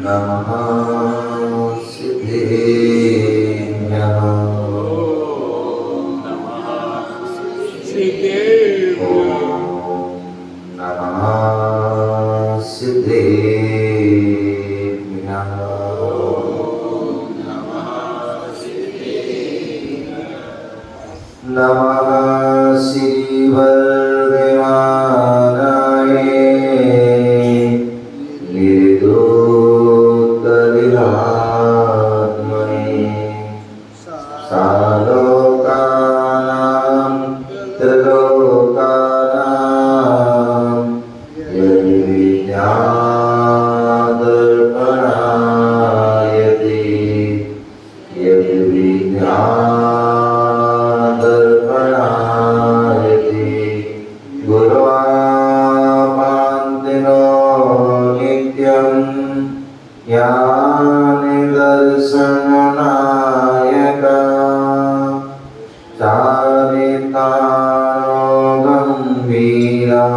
नमः सिद्धेभ्यः। नमः सिद्धेभ्यः। नमः श्रीवर्धमानाय निर्दोषात्मने सालोकानां त्रिलोकानां यद्विद्यादर्पणायते यद्विद्यादर्पणायते गुरुवापान्तिनो नित्यं ज्ञानदर्शननायका चारितारो गम्भीरा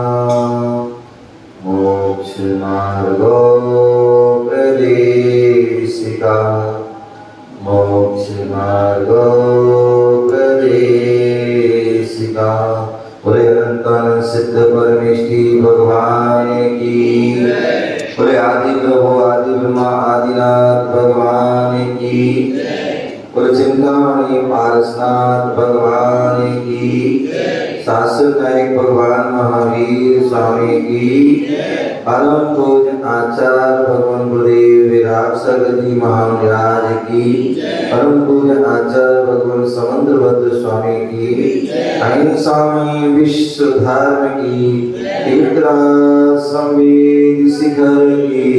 मोक्षमार्गोपदेशिका मोक्षमार्गोपदेशिका। बोले अनंतानंद सिद्ध परमेष्ठी भगवान की। बोले आदि प्रभु आदि ब्रह्मा आदिनाथ भगवान की। बोले चिंतामणि पारसनाथ भगवान की। शास्त्र नायक भगवान महावीर स्वामी की। परम पूज्य आचार्य भगवान गुरुदेव विराट सगति महाराज की। परम पूज्य आचार्य भगवान समुद्रभद्र स्वामी की। अहिंसा में विश्व धर्म की। तीर्थरा संवेद शिखर की।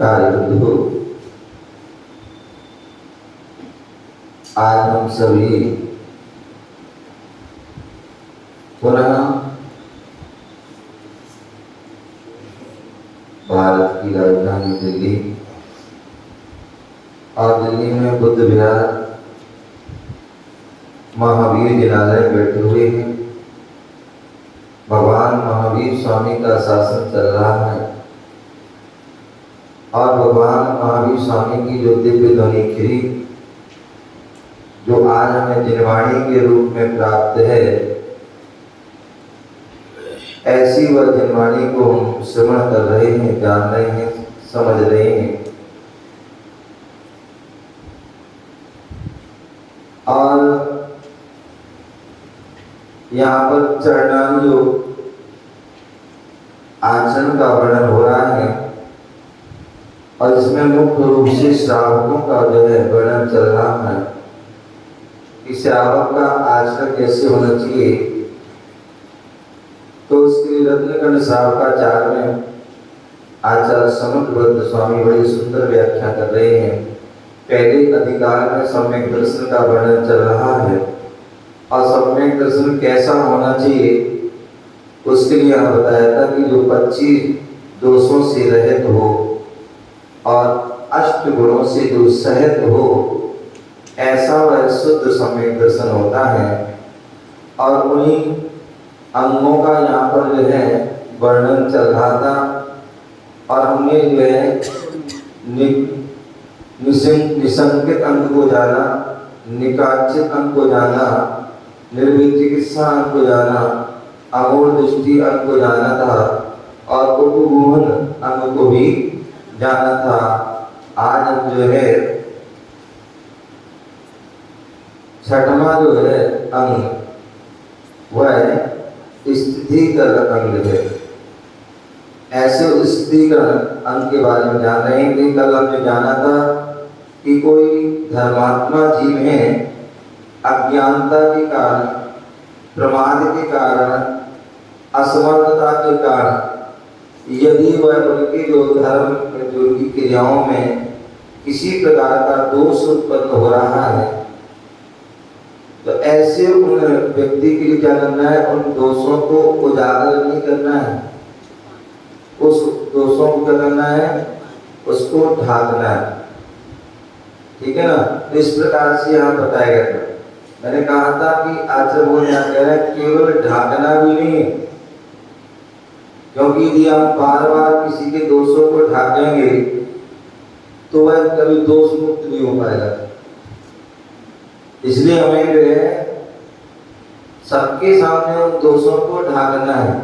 बंधु, आज हम सभी पुनः भारत की राजधानी दिल्ली और दिल्ली में बुद्ध विहार महावीर जिनालय बैठे हुए हैं। भगवान महावीर स्वामी का शासन चल रहा है और भगवान महावीर स्वामी की जो दिव्य ध्वनि खिरी जो आज हमें जिनवाणी के रूप में प्राप्त है, ऐसी वह जिनवाणी को हम श्रवण कर रहे हैं, जान रहे हैं, समझ रहे हैं। और यहाँ पर चरणांजो आचरण का वर्णन हो रहा है और इसमें मुख्य रूप से श्रावकों का जो है वर्णन चल रहा है कि श्रावक का आचरण कैसे होना चाहिए। तो उसके लिए रत्नकंड श्रावकाचार्य में आचार्य समुद्रभद्र स्वामी बड़ी सुंदर व्याख्या कर रहे हैं। पहले अधिकार में सम्यक दर्शन का वर्णन चल रहा है और सम्यक दर्शन कैसा होना चाहिए उसके लिए यहाँ बताया था कि जो 25 दोषों से रहित हो और अष्ट गुणों से जो सहित हो, ऐसा वह शुद्ध सम्यक दर्शन होता है। और उन्हीं अंगों का यहाँ पर जो है वर्णन चल रहा था और हमने जो है निसंकित अंग को जाना, निकाचित अंग को जाना, निर्विचिकित्सा अंग को जाना, अमूढ़ दृष्टि अंग को जाना था और उपगुहन अंग को भी जाना था। आज हम जो है छठवां जो है अंग वह स्थितिकरण अंग है। ऐसे स्थितिकरण अंग के बारे में जान रहे हैं कि कल हमने जाना था कि कोई धर्मात्मा जीव है अज्ञानता के कारण, प्रमाद के कारण, असमर्थता के कारण यदि वह उनके जो धर्म जो उनकी क्रियाओं में किसी प्रकार का दोष उत्पन्न हो रहा है ऐसे उन व्यक्ति के लिए क्या करना है, उन दोषों को उजागर नहीं करना है, उस दोषों को क्या करना है, उसको ढाकना है। ठीक है ना। तो इस प्रकार से यहाँ बताया गया था। मैंने कहा था कि आचार्य वो यहाँ कह रहे हैं केवल ढाकना भी नहीं है, क्योंकि यदि हम बार बार किसी के दोषों को ढाकेंगे तो वह कभी दोष मुक्त नहीं हो पाएगा। इसलिए हमें जो है सबके सामने उन दोषों को ढाकना है,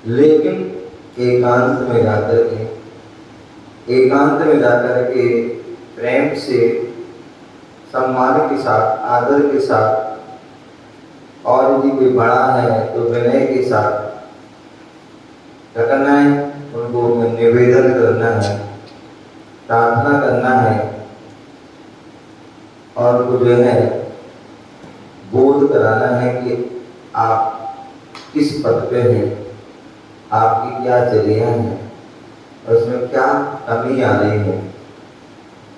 लेकिन एकांत में जाकर के प्रेम से, सम्मान के साथ, आदर के साथ, और यदि कोई बड़ा है तो विनय के साथ क्या करना है, उनको निवेदन करना है, प्रार्थना करना है, और उनको जो है बोध कराना है कि आप किस पद पे हैं, आपकी क्या चर्या है, और उसमें क्या कमी आ रही है,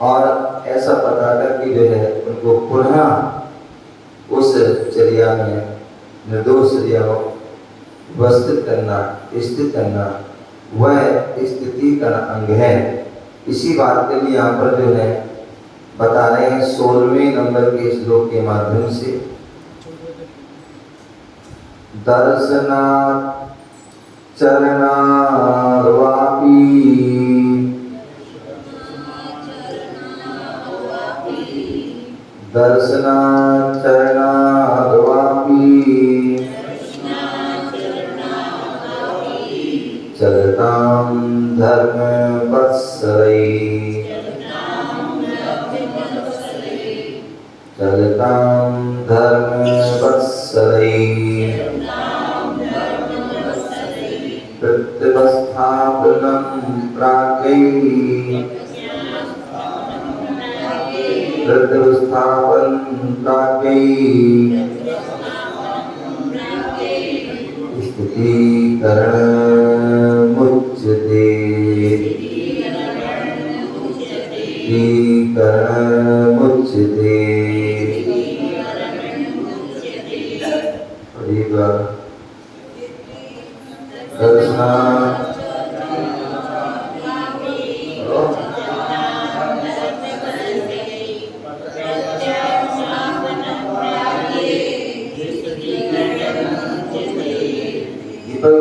और ऐसा पता करके जो है उनको पुनः उस चर्या में, निर्दोष चर्या में व्यवस्थित करना, स्थित करना, वह स्थिति का अंग है। इसी बात के लिए यहाँ पर जो है बता रहे हैं 16वें नंबर के श्लोक के माध्यम से। दर्शना चरणार्वापी दर्शना चरणार्वापी चलतां धर्म वत्सलै चलतां धर्म वत्सलै प्रत्यवस्थापनं प्राज्ञै प्रत्यवस्थापन प्राज्ञै स्थितीकरणमुच्यते स्थितीकरणमुच्यते। दर्शना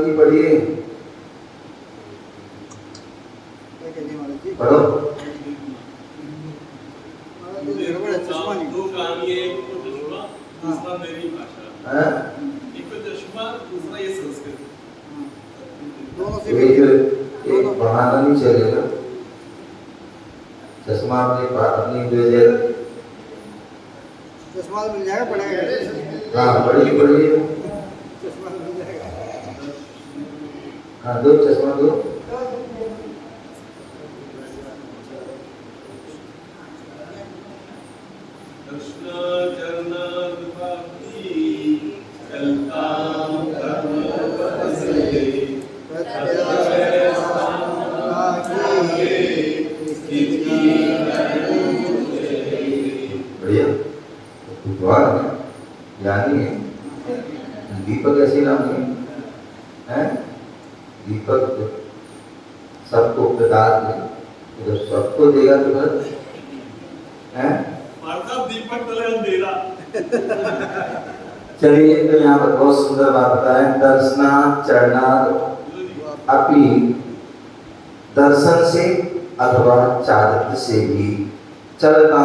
की पढ़िए, पढ़ो। दो कहानी है, एक तो चश्मा, दूसरा मेरी भाषा। एक तो चश्मा, दूसरा ये संस्कृत। एक बहाना नहीं चलेगा। चश्मा अपनी चश्मा मिल जाएगा, पढ़ेगा। हाँ पढ़िए। हाँ दो चश्मा दो। दर्शना चरणार्वापी चलतां धर्म वत्सलै बढ़िया, ज्ञानी है। दीपक ऐसे नाम है, दीपक सबको प्रकाश दे, जब सबको देगा तो फिर दीपक तले अंधेरा। चलिए, तो यहाँ पर बहुत सुंदर बात बताएं। दर्शना चरणाद अपि, दर्शन से अथवा चारित्र से भी, चलता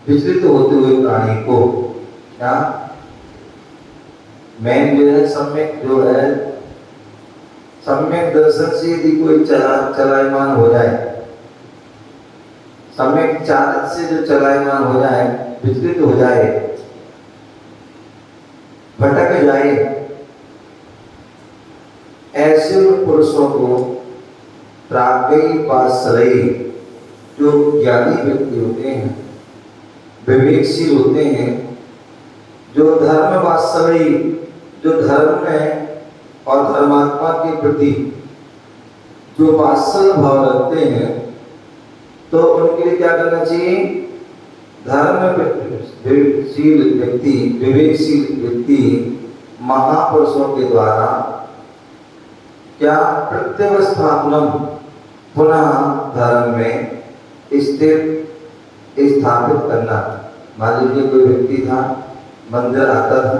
विचलित होते हुए प्राणी को क्या मैं जो है सम्यक दर्शन से यदि कोई चलायमान हो जाए, सम्यक चारित्र से जो चलायमान हो जाए, विचलित हो जाए, भटक जाए, ऐसे पुरुषों को प्राज्ञै वात्सलै, जो ज्ञानी व्यक्ति होते हैं, विवेकशील होते हैं, जो धर्म वात्सलै, जो धर्म में और धर्मात्मा के प्रति जो वात्सल भाव रखते हैं, तो उनके लिए क्या करना चाहिए, धर्मशील व्यक्ति, विवेकशील व्यक्ति महापुरुषों के द्वारा क्या प्रत्यवस्थापनम पुनः धर्म में स्थापित करना। मान लीजिए कोई व्यक्ति था, मंदिर आता था,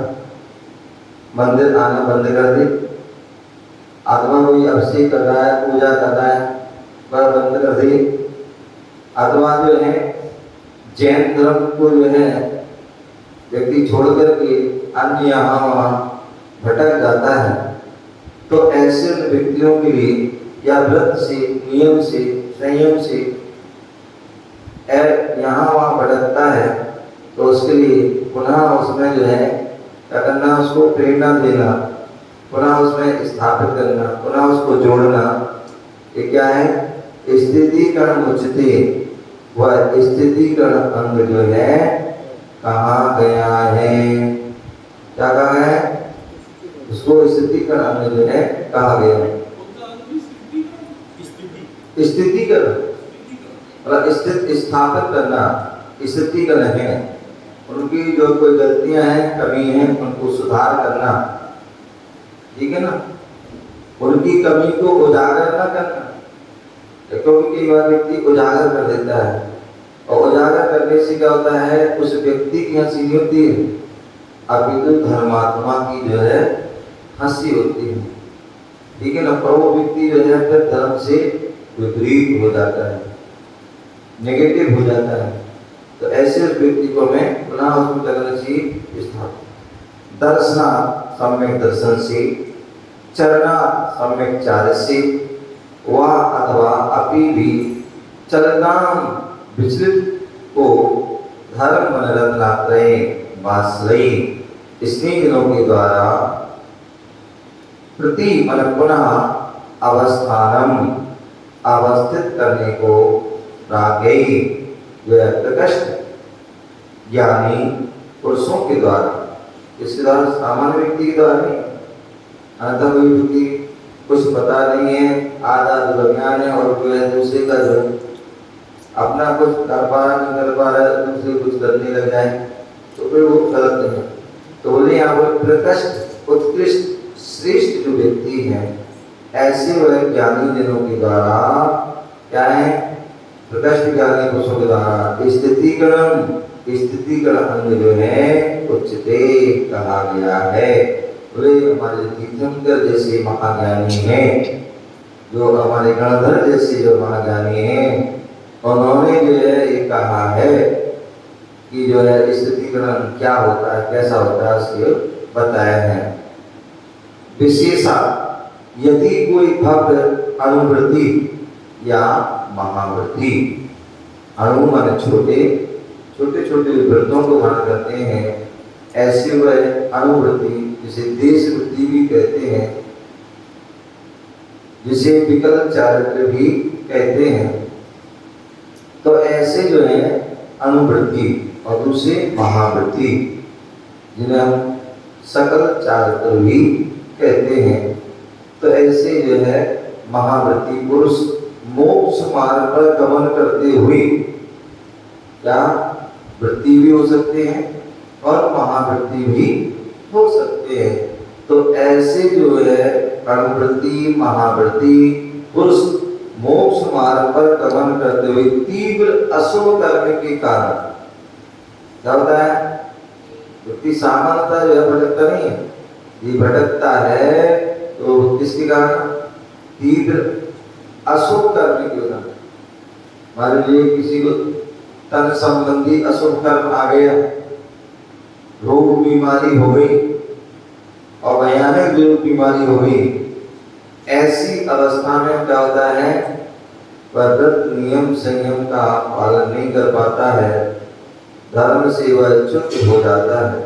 मंदिर आना बंद कर दे, अथवा कोई अभिषेक कर रहा है, पूजा कर रहा है, वह बंद कर दे, अथवा जो है जैन धर्म को जो है व्यक्ति छोड़ करके अन्य यहाँ वहाँ भटक जाता है, तो ऐसे व्यक्तियों के लिए या व्रत से, नियम से, संयम से यहाँ वहाँ भटकता है, तो उसके लिए पुनः उसमें जो है क्या करना, उसको प्रेरणा देना, पुनः उसमें स्थापित करना, पुनः उसको जोड़ना। ये क्या है, स्थितिकरण उच्चते। वह स्थितिकरण अंग जो है कहा गया है, क्या कहा है, उसको स्थितिकरण अंग जो है कहा गया है। स्थितिकरण मतलब स्थापित करना, स्थितिकरण है। उनकी जो कोई गलतियां हैं, कमी है, उनको सुधार करना, ठीक है ना, उनकी कमी को उजागर न करना। क्योंकि कई बार व्यक्ति उजागर कर देता है, और उजागर करने से क्या होता है, उस व्यक्ति की हंसी नहीं होती है, अपितु धर्मात्मा की जो है हंसी होती है, ठीक है ना। पर वो व्यक्ति जो है फिर धर्म से विपरीत हो जाता है, नेगेटिव हो जाता है। तो ऐसे व्यक्ति को हमें पुनः उसको करना चाहिए स्थापित। दर्शना सम्यक दर्शन से, चरना सम्यक चार्य से, वा अथवा अपि भी चलना विचलित को धर्म मनरत्नात्रय वाश्रयी स्नेहिनों के द्वारा प्रति मन पुनः अवस्थानम अवस्थित करने को प्रागई प्रकष्ट ज्ञानी पुरुषों के द्वारा, इसके द्वारा सामान्य व्यक्ति के द्वारा नहीं। अन्यथा कोई व्यक्ति कुछ पता नहीं है, आधा ज्ञान है, और कोई दूसरे का जो अपना कुछ कर पा रहा नहीं कर पा रहा है, दूसरे कुछ करने लग जाए, तो फिर वो गलत है। तो बोले यहाँ पर प्रकष्ट उत्कृष्ट श्रेष्ठ जो व्यक्ति है, ऐसे वह ज्ञानी जनों के द्वारा क्या है, प्रकष्ट ज्ञानी पुरुषों के द्वारा स्थितिकरण अंग जो है उच्चते कहा गया है। वे हमारे तीर्थंकर जैसे महाज्ञानी हैं, जो हमारे गणधर जैसे जो महाज्ञानी हैं, उन्होंने जो है ये कहा है कि जो है स्थितिकरण क्या होता है, कैसा होता है, उसके बताया है। विशेषा यदि कोई भव्य अनुवृत्ति या महावृत्ति, अणु माने छोटे छोटे छोटे व्रतों को धारण करते हैं, ऐसे वह अनुवृत्ति जिसे देश वृत्ति भी कहते हैं, जिसे विकल्प चारित्र भी कहते हैं। तो ऐसे जो है अनुवृत्ति और दूसरे महावृत्ति, जिन्हें हम सकल चारित्र भी कहते हैं। तो ऐसे जो है महावृत्ति पुरुष मोक्ष मार्ग पर गमन करते हुए क्या वृत्ति भी हो सकते हैं और महावृत्ति भी हो सकते हैं। तो ऐसे जो है अनुवृत्ति महावृत्ति पुरुष मोक्ष मार्ग पर गमन करते हुए तीव्र अशुभ करने के कारण क्या होता है, व्यक्ति सामान्यतः जो है भटकता नहीं है, ये भटकता है तो किसके कारण, तीव्र अशुभ करने के कारण। मान लीजिए किसी को तन संबंधी अशुभ कर्म आ गया, रोग बीमारी हो गई और भयानक जो बीमारी हो गई, ऐसी अवस्था में क्या होता है, वह व्रत नियम संयम का पालन नहीं कर पाता है, धर्म से वह च्युत हो जाता है,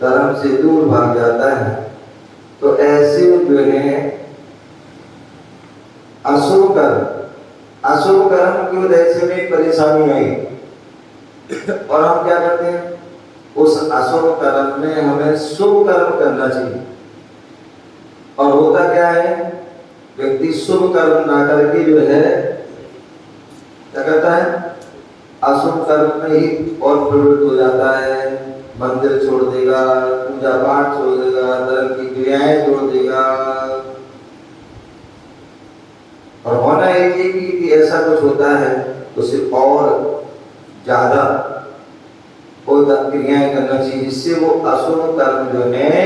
धर्म से दूर भाग जाता है। तो ऐसे जो है अशुभ कर्म की वजह से में परेशानी आई, और हम क्या करते हैं, उस अशुभ कर्म में हमें शुभ कर्म करना चाहिए। और होता क्या है, व्यक्ति शुभ कर्म ना करके जो है क्या करता है, अशुभ कर्म में ही और प्रवृत्त हो जाता है, मंदिर छोड़ देगा, पूजा पाठ छोड़ देगा, धर्म की क्रियाएं छोड़ देगा। और होना एक ही कि ऐसा कुछ होता है उसे और ज्यादा क्रियाएं करना चाहिए, जिससे वो अशुभ कर्म जो है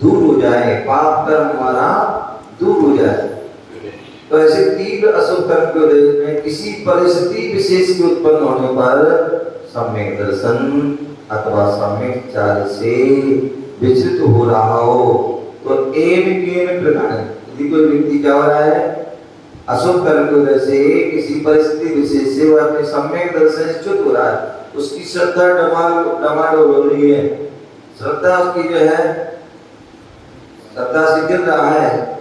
दूर हो जाए, पाप कर्म हमारा दूर हो जाए। तो ऐसे तीव्र अशुभ कर्म के उदय में किसी परिस्थिति विशेष के उत्पन्न होने पर सम्यक दर्शन अथवा सम्यक चाल से विचलित हो रहा हो तो एवं प्रकार यदि कोई व्यक्ति क्या हो रहा है, अशुभ कर्म की वजह से किसी परिस्थिति विशेष से वह अपने सम्यक दर्शन से च्युत हो रहा है, उसकी श्रद्धा डमाडोल हो रही है, श्रद्धा उसकी जो है श्रद्धा से गिर रहा है,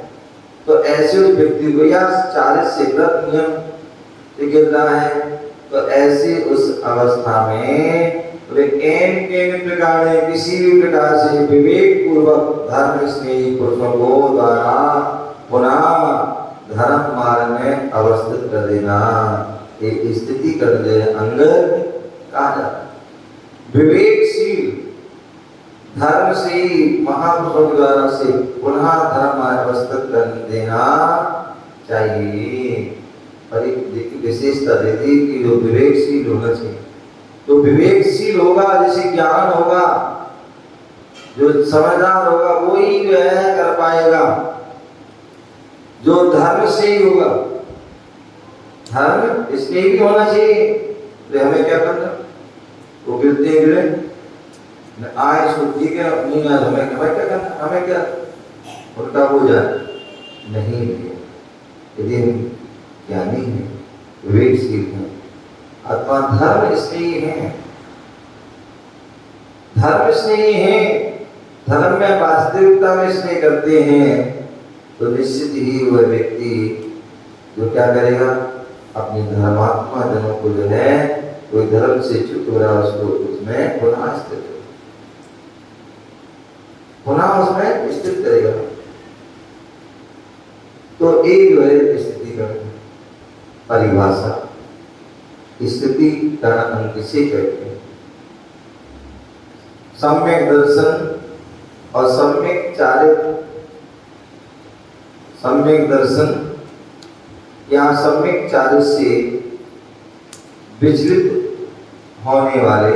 तो ऐसे उस व्यक्ति को या 40 से व्रत नियम से गिर रहा है, तो ऐसे उस अवस्था में वे प्रकार किसी भी प्रकार से विवेक पूर्वक धर्म स्नेही पुरुषों को द्वारा पुनः धर्म मार्ग में अवस्थित कर देना, एक स्थिति कर दे अंग कहा जाता है। विवेकशील धर्म से महापुरुषों के द्वारा से पुनः धर्म में अवस्थित कर देना चाहिए। पर एक विशेषता दे दी कि जो विवेकशील होना चाहिए, तो विवेकशील होगा जैसे ज्ञान होगा, जो समझदार होगा वही जो है कर पाएगा, जो धर्म से ही होगा। धर्म इसलिए भी होना चाहिए, तो हमें क्या करना, वो गिरते गिरे आए सूची के नहीं आज हमें क्या करना, हमें क्या उनका हो जाए नहीं। यदि हम ज्ञानी है, विवेकशील है अथवा धर्म स्नेही है, धर्म स्नेही है, धर्म में वास्तविकता में स्नेह करते हैं, तो निश्चित ही वह व्यक्ति जो क्या करेगा, अपनी धर्मात्मा जनों को जो है कोई धर्म से च्युत हो रहा उसको उसमें पुनः स्थित उसमें स्थित करेगा। तो एक जो है स्थिति का परिभाषा, स्थिति का अंग किसे कहते हैं, सम्यक दर्शन और सम्यक चारित्र। सम्यक दर्शन या सम्यक चारित्र से विचलित होने वाले,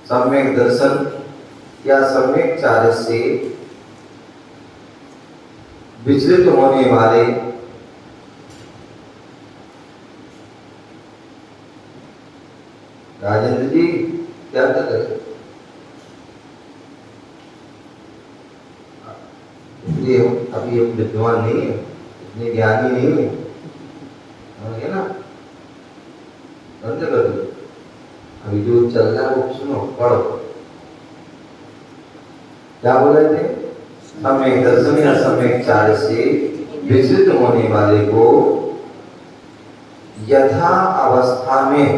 सम्यक दर्शन या सम्यक चारित्र से विचलित होने वाले राजेंद्र जी क्या करें, इसलिए अभी हम विद्वान नहीं है, इतने ज्ञानी नहीं है, है ना, कर दो। अभी जो चल रहा है वो सुनो, पढ़ो। क्या बोल रहे थे, सम्यक दर्शन या सम्यक चारित्र से विचलित होने वाले को यथा अवस्था में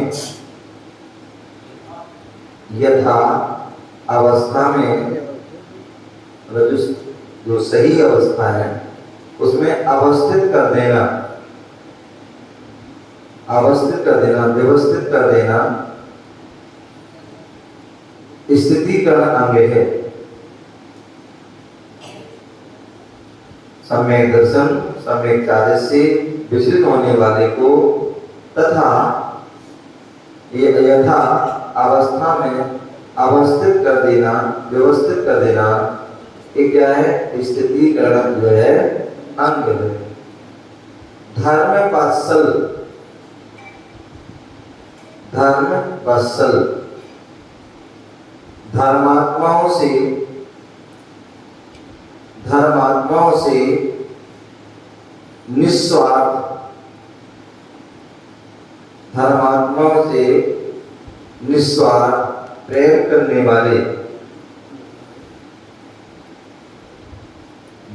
जो सही अवस्था है उसमें अवस्थित कर देना, व्यवस्थित कर देना स्थितिकरण अंग है। सम्यक दर्शन सम्यक चारित्र से विचलित होने वाले को तथा यथा अवस्था में अवस्थित कर देना, व्यवस्थित कर देना, ये क्या है, स्थितिकरण जो है अंग है। धर्म वत्सल धर्मात्माओं से निस्वार्थ, प्रेम करने वाले,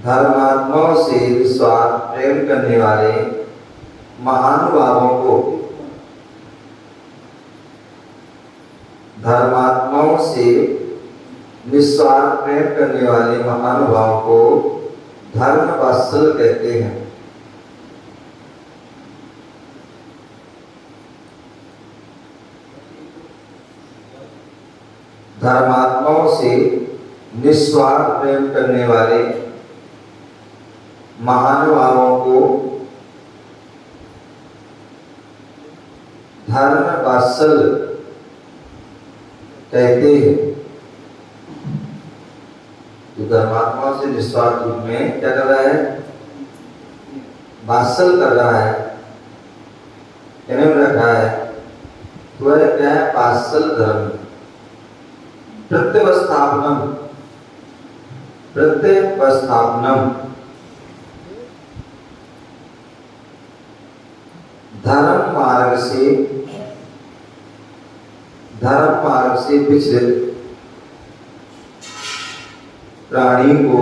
धर्मात्माओं से निस्वार्थ प्रेम करने वाले महानुभावों को, धर्मात्माओं से निस्वार्थ प्रेम करने वाले महानुभावों को धर्म वत्सल कहते हैं। धर्मात्माओं से निस्वार्थ प्रेम करने वाले महानुभावों को धर्म वात्सल कहते हैं। जो धर्मात्माओं से निस्वार्थ रूप में क्या कर रहा है, वात्सल कर रहा है, प्रेम रखा है, तो वह क्या है, वात्सल धर्म। प्रत्यवस्थापनम, प्रत्यवस्थापनम धर्म मार्ग से विचलित प्राणी को,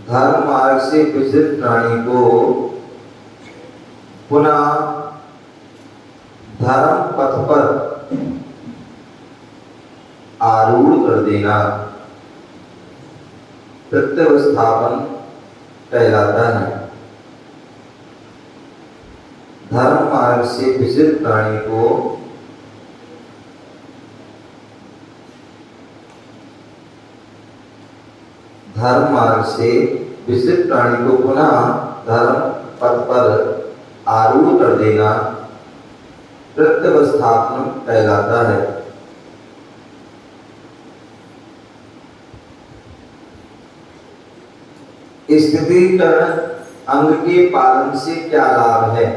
धर्म मार्ग से विचलित प्राणी को पुनः धर्म पथ पर आरूढ़ कर देना प्रत्यवस्थापन कहलाता है। धर्म मार्ग से विचलित प्राणी को धर्म मार्ग से विचलित प्राणी को पुनः धर्म पथ पर आरूढ़ कर देना प्रत्यवस्थापन कहलाता है। स्थितीकरण अंग के पालन से क्या लाभ है?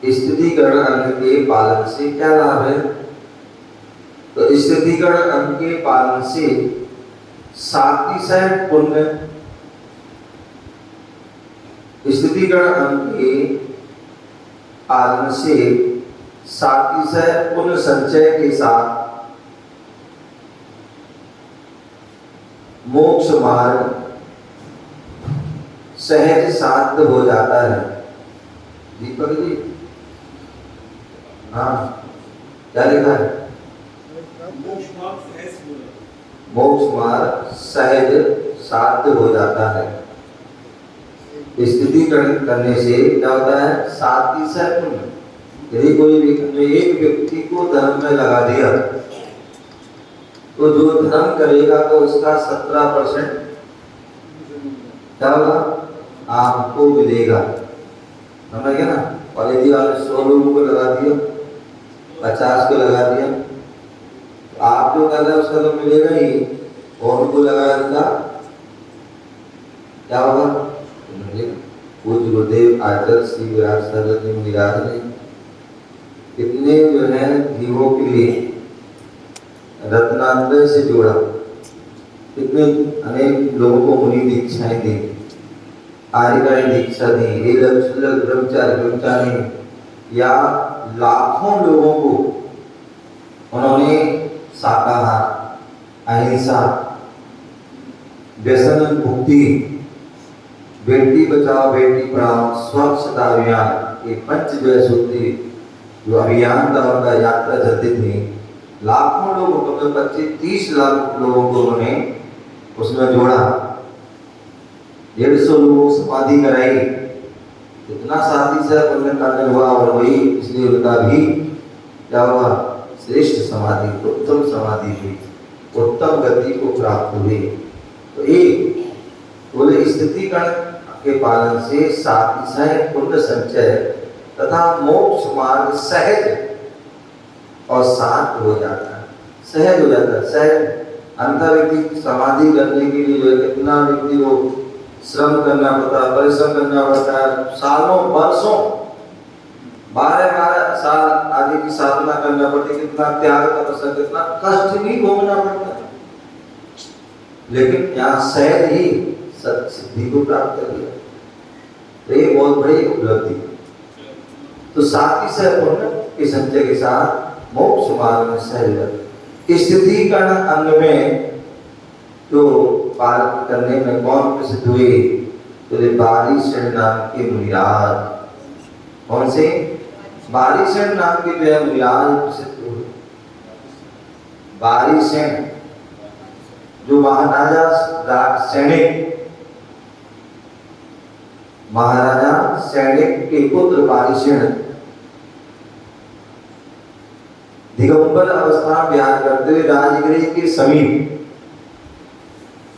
स्थितीकरण अंग के पालन से क्या लाभ है? तो स्थितीकरण अंग के पालन से सातिशय पुण्य, स्थितीकरण अंग के पालन से सातिशय पुण्य संचय के साथ मोक्ष मार्ग सहज साध्य हो जाता है। दीपक जी, हाँ क्या लिखा है? मोक्ष मार्ग सहज साध्य हो जाता है। स्थितीकरण करने से क्या होता है? सातिशय पुण्य। यदि कोई एक व्यक्ति को धर्म में लगा दिया तो जो धर्म करेगा तो उसका 17% क्या होगा? आपको मिलेगा। समझ गया ना? और यदि आपने 100 लोगों को लगा दिया, 50 को लगा दिया, तो आप जो कर रहे हैं उसका तो मिलेगा ही, और उनको लगा दिया क्या होगा? पूज्य गुरुदेव आचार्य श्री विराट सरस्वती महाराज ने कितने जो है जीवों के लिए रत्नांतर से जोड़ा, कितने अनेक लोगों को मुनि दीक्षाएं दी, आर्यकारी दीक्षा दी, ब्रह्मचारी या लाखों लोगों को उन्होंने शाकाहार, अहिंसा, व्यसन मुक्ति, बेटी बचाओ बेटी पढ़ाओ, स्वच्छता अभियान, ये पंच जो है सूत्री जो अभियान था उनका यात्रा चलती थी। लाखों लोगों को, 25-30 लाख लोगों को उन्होंने उसमें जोड़ा। 150 लोगों समाधि कराई। इतना सातिशय पुण्य कार्य हुआ और वही इसलिए उनका भी क्या हुआ? श्रेष्ठ समाधि, उत्तम समाधि हुई, उत्तम गति को प्राप्त हुई। तो एक बोले स्थितीकरण के पालन से सातिशय पुण्य संचय तथा मोक्ष मार्ग सहज और शांत हो जाता है, सहज हो जाता है। सहज अंतर व्यक्ति समाधि करने के लिए जो है कितना व्यक्ति को श्रम करना पड़ता है, परिश्रम करना पड़ता है, सालों वर्षों 12 साल आदि की साधना करना पड़ती है, कितना त्याग तपस्या, कितना कष्ट भी भोगना पड़ता है, लेकिन यहाँ सहज ही सिद्धि को प्राप्त कर लिया। तो ये बहुत बड़ी उपलब्धि। तो सातिशय पुण्य के संचय के साथ मोक्ष मार्ग में सहज स्थितीकरण अंग में तो पालन करने में कौन प्रसिद्ध हुए? तो बारीशण नाम के मुनिराज। कौन से? बारीशण नाम के जो मुनिराज प्रसिद्ध हुए। बारीशण जो महाराजा सैनिक के पुत्र बारीशण दिगंबर अवस्था में विहार करते हुए राजगृह के समीप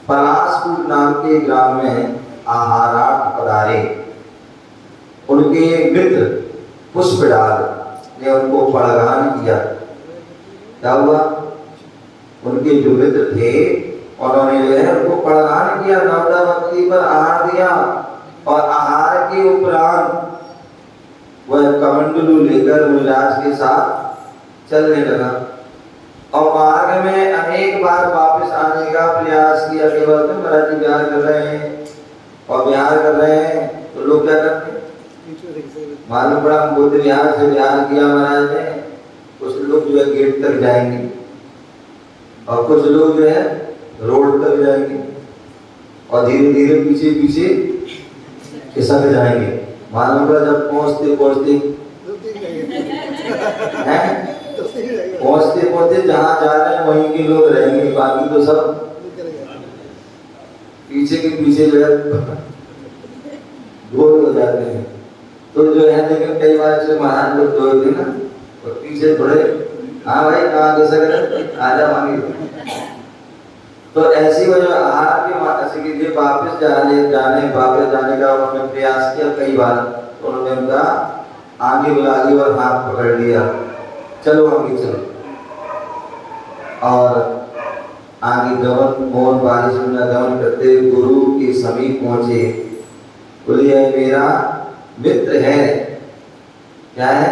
पलाशपुर नाम के ग्राम में आहारार्थ पधारे। उनके मित्र पुष्पडाल ने उनको पड़गान किया। क्या हुआ? उनके जो मित्र थे उन्होंने जो है उनको पड़गान किया, नवदावती पर आहार दिया और आहार के उपरांत वह कमंडलू लेकर मुनिराज के साथ चलने लगा और मार्ग में अनेक बार वापस आने का प्रयास किया। केवल तो महाराज जी विहार कर रहे हैं और विहार कर रहे हैं तो लोग क्या करते हैं? मालूम पड़ा बुद्ध विहार से विहार किया महाराज ने, कुछ लोग जो है गेट तक जाएंगे और कुछ लोग जो है रोड तक जाएंगे और धीरे धीरे पीछे पीछे खिसक जाएंगे। मालूम पड़ा जब पहुंचते पहुंचते जहाँ जा रहे हैं वहीं के लोग रहेंगे, बाकी तो सब पीछे के पीछे जो है गोल हो जाते हैं। तो जो है लेकिन कई बार से महान लोग जो होते ना और पीछे थोड़े, हाँ भाई कहाँ खिसक रहे, आजा मांगे। तो ऐसी वजह आहार के ऐसे कि जो वापस जाने का उन्होंने प्रयास किया कई बार, तो उन्होंने उनका आगे बुला लिया और हाथ पकड़ लिया, चलो आगे चलो। और आगे गमन मोहन बारिश में गमन करते गुरु के समीप पहुंचे। बोलिए मेरा मित्र है, क्या है?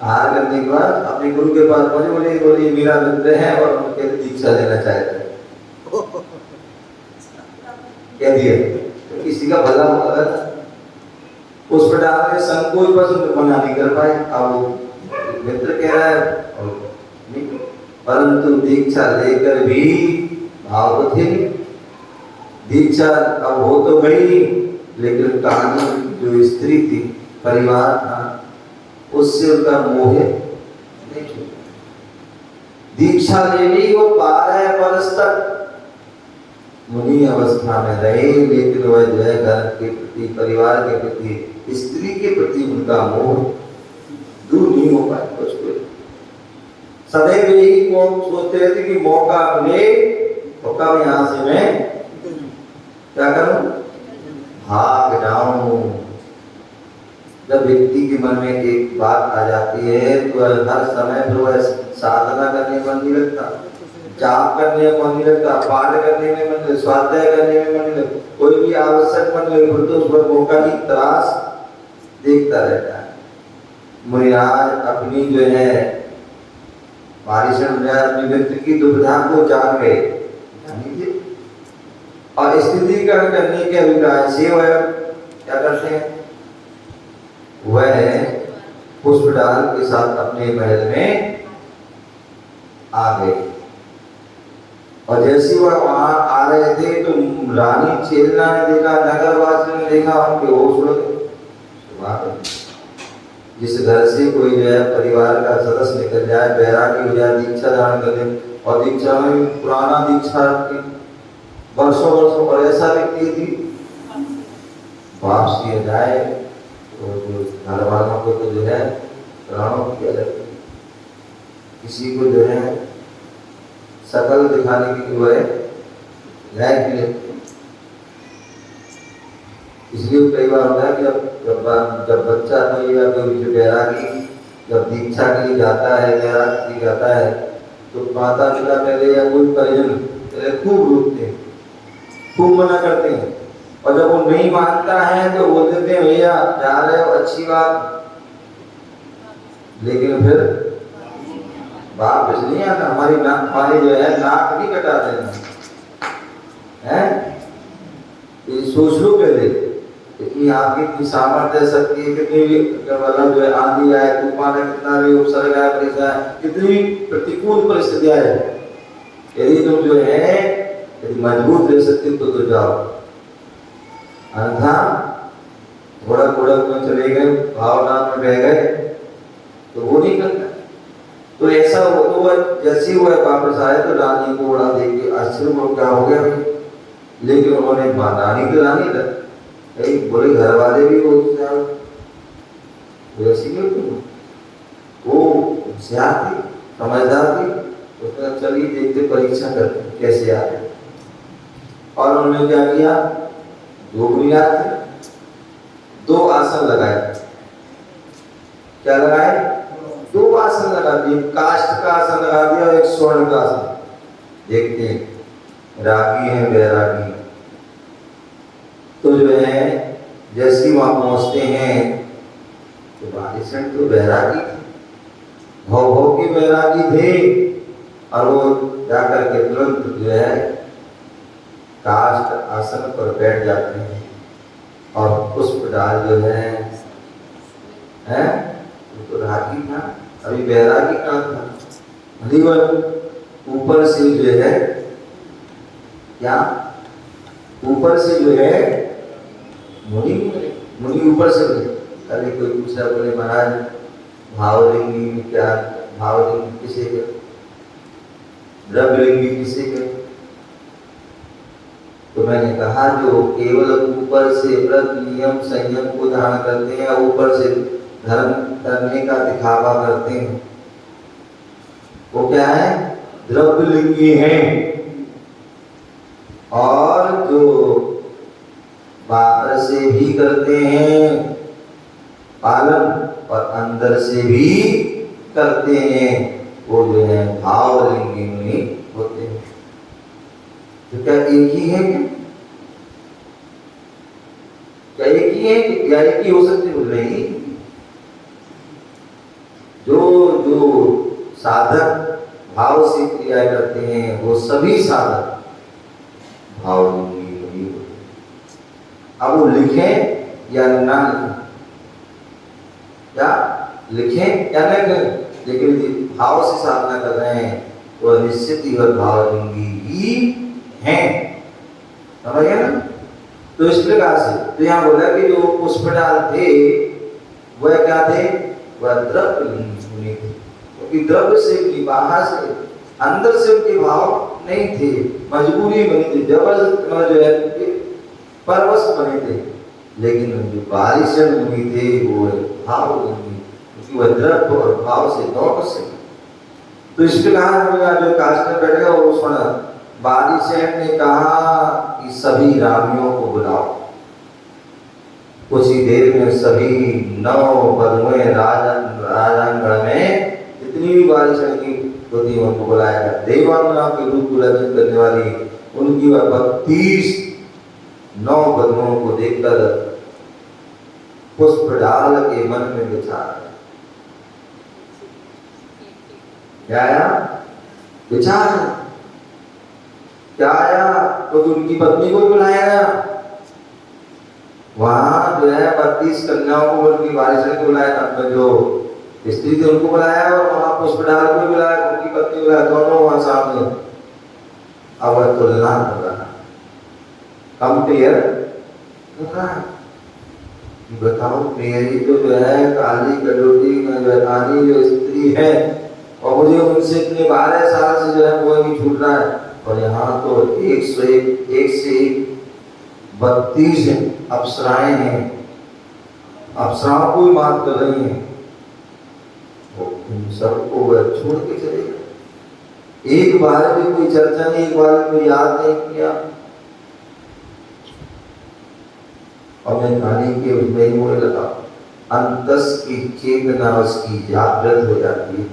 आहार करने के बाद अपने गुरु के पास पहुंचे, बोलिए मेरा मित्र है और उनके दीक्षा लेना चाहते हैं। कह दिए तो किसी का भला होगा, उस पर डाल के संकोच पर मना नहीं कर पाए। अब मित्र कह रहा है परंतु दीक्षा लेकर भी भाव तो थे। दीक्षा अब हो तो गई, लेकिन कहानी जो स्त्री थी, परिवार था, उससे उनका मोह नहीं छूटा। दीक्षा ले ली, वो 12 वर्ष तक मुनि अवस्था में रहे, लेकिन वह जो है घर के प्रति, परिवार के प्रति, स्त्री के प्रति उनका मोह दूर नहीं हो पाया। कुछ सदैव यही वो सोचते रहते कि मौका मिले तो कब यहाँ से मैं क्या करूं, भाग जाऊं। जब व्यक्ति के मन में एक बात आ जाती है तो हर समय फिर वह साधना करने में मन नहीं लगता, जाप करने में मन नहीं लगता, पाठ करने में मन नहीं, स्वाध्याय करने में मन नहीं लगता, कोई भी आवश्यक मन नहीं लगता, उस पर मौका की तलाश देखता रहता है। मुनिराज अपनी जो है अपनी व्यक्ति की दुविधा को जान गए और स्थितिकरण करने के अभिप्राय से वह क्या करते हैं, वह पुष्पडाल के साथ अपने महल में आ गए। और जैसे वह वहां आ रहे थे तो रानी चेलना ने देखा, नगरवासियों ने देखा, उनके होश उड़ गए। जिस घर से कोई जो है परिवार का सदस्य निकल जाए, बैरागी हो जाए, दीक्षा धारण कर ले, और दीक्षा में पुराना दीक्षा वर्षों और ऐसा व्यक्ति थी वापस किया जाए तो जो घर वालों को तो जो है प्राणों किया जाता है, किसी को जो है शकल दिखाने की जो है लायक नहीं लगती। इसलिए कई बार होता है कि जब बच्चा तो या कोई जो बैरागी जब दीक्षा के लिए जाता है, बैरागी जाता है, तो माता पिता पहले या कोई परिजन पहले खूब रोकते हैं, खूब मना करते हैं, और जब वो नहीं मानता है तो बोल देते हैं भैया जा रहे हो अच्छी बात, लेकिन फिर वापस नहीं आता। हमारी जो है नाक नहीं कटाते हैं। ये सोच लो पहले कि आपकी इतनी सामर्थ्य शक्ति है, कितनी भी मतलब जो है आंधी आए, तूफान है, कितना भी उपसर्ग आए, परेशान है, कितनी प्रतिकूल परिस्थितियां है, यदि तुम जो है यदि मजबूत रह सकते तो जाओ, अन्यथा थोड़ा थोड़ा में चले गए, भावना में बह गए तो वो नहीं करता। तो ऐसा हो तो वह जैसे ही वह वापस आए तो रानी को बड़ा देख के आश्चर्य हो, क्या हो गया, लेकिन उन्होंने रानी तो रानी था, बोले घर वाले भी वो ऐसी क्यों, वो होशियार थी, समझदार थी, उसने चलिए देखते परीक्षा करते कैसे आ रहे। और उन्होंने क्या किया, 2 बुनियाद थे, 2 आसन लगाए। क्या लगाए? 2 आसन लगा दिए, काष्ठ का आसन लगा दिया और एक स्वर्ण का आसन। देखते हैं रागी है बैरागी, तो जो है जैसे वहां पहुंचते हैं तो बारिशन तो बैरागी थे, भव भव के बैरागी थे, और वो जाकर के तुरंत जो है काष्ठ आसन पर बैठ जाते हैं और पुष्प डाल जो है वो तो रागी था, अभी बैरागी का था। भली ऊपर से जो है क्या, ऊपर से जो है मुनि ऊपर से बोले। कल कोई पूछा, बोले महाराज भावलिंगी में क्या, भावलिंगी किसे के, द्रव्यलिंगी किसे के? तो मैंने कहा जो केवल ऊपर से व्रत नियम संयम को धारण करते हैं, ऊपर से धर्म करने का दिखावा करते हैं, वो क्या है, द्रव्यलिंगी हैं। और जो बाहर से भी करते हैं पालन और अंदर से भी करते हैं, वो जो है भावलिंगी में होते हैं। तो क्या एक ही है? क्या एक ही है? क्या एक ही हो सकती है? नहीं। जो जो साधक भाव से क्रिया करते हैं वो सभी साधक भावलिंगी नहीं होते। अब वो लिखें या ना लिखें, क्या लिखें या न लिखें, लेकिन भाव से साधना कर रहे हैं तो निश्चित ही वह भावलिंगी ही हैं। समझ गए ना? तो इस प्रकार से तो यहाँ बोला कि जो पुष्पडाल थे वह क्या थे, वह द्रव्यलिंगी थे, क्योंकि द्रव्य से भी बाहर से अंदर से उनके भाव नहीं थे, मजबूरी बनी थी, जबरदस्त जो है परवश बने थे। लेकिन जो बारिशन मुनि थे वो भावलिंगी, क्योंकि वह द्रव्य और भाव से दोनों से। तो इस प्रकार जो काष्ठ में बैठेगा वो सुना, बारिशन ने कहा कि सभी रामियों को बुलाओ। कुछ ही देर में सभी 9 बधुएं राजांगण में जितनी भी बारिशन की होती उनको बुलाया गया। देवांगना के रूप को रचित करने वाली उनकी वह 32 9 बधुओं को देखकर पुष्प डाल के मन में विचार, क्या आया? विचार क्या आया? तो उनकी पत्नी को बुलाया गया। वहां जो है 32 कन्याओं को, उनकी बारिश को बुलाया, तब जो स्त्री थे उनको बुलाया, और वहां पुष्प डाल को बुलाया, उनकी पत्नी बुलाया, दोनों वहां सामने। अब तुलना कर रहा, कंपेयर कर रहा, बताओ मेरी तो जो है काली कटोटी में जो स्त्री है और मुझे उनसे इतने 12 साल से जो है कोई नहीं छूट रहा है, और यहाँ तो 101 से 32 अप्सराएं हैं, अप्सराओं को ही मात कर रही हैं, सबको वह छोड़ के चलेगा। एक बार भी कोई चर्चा नहीं, एक बार भी कोई याद नहीं किया। और मैं कहानी के उसमें बोलने लगा, अंतस की चेतना उसकी जागृत हो जाती है।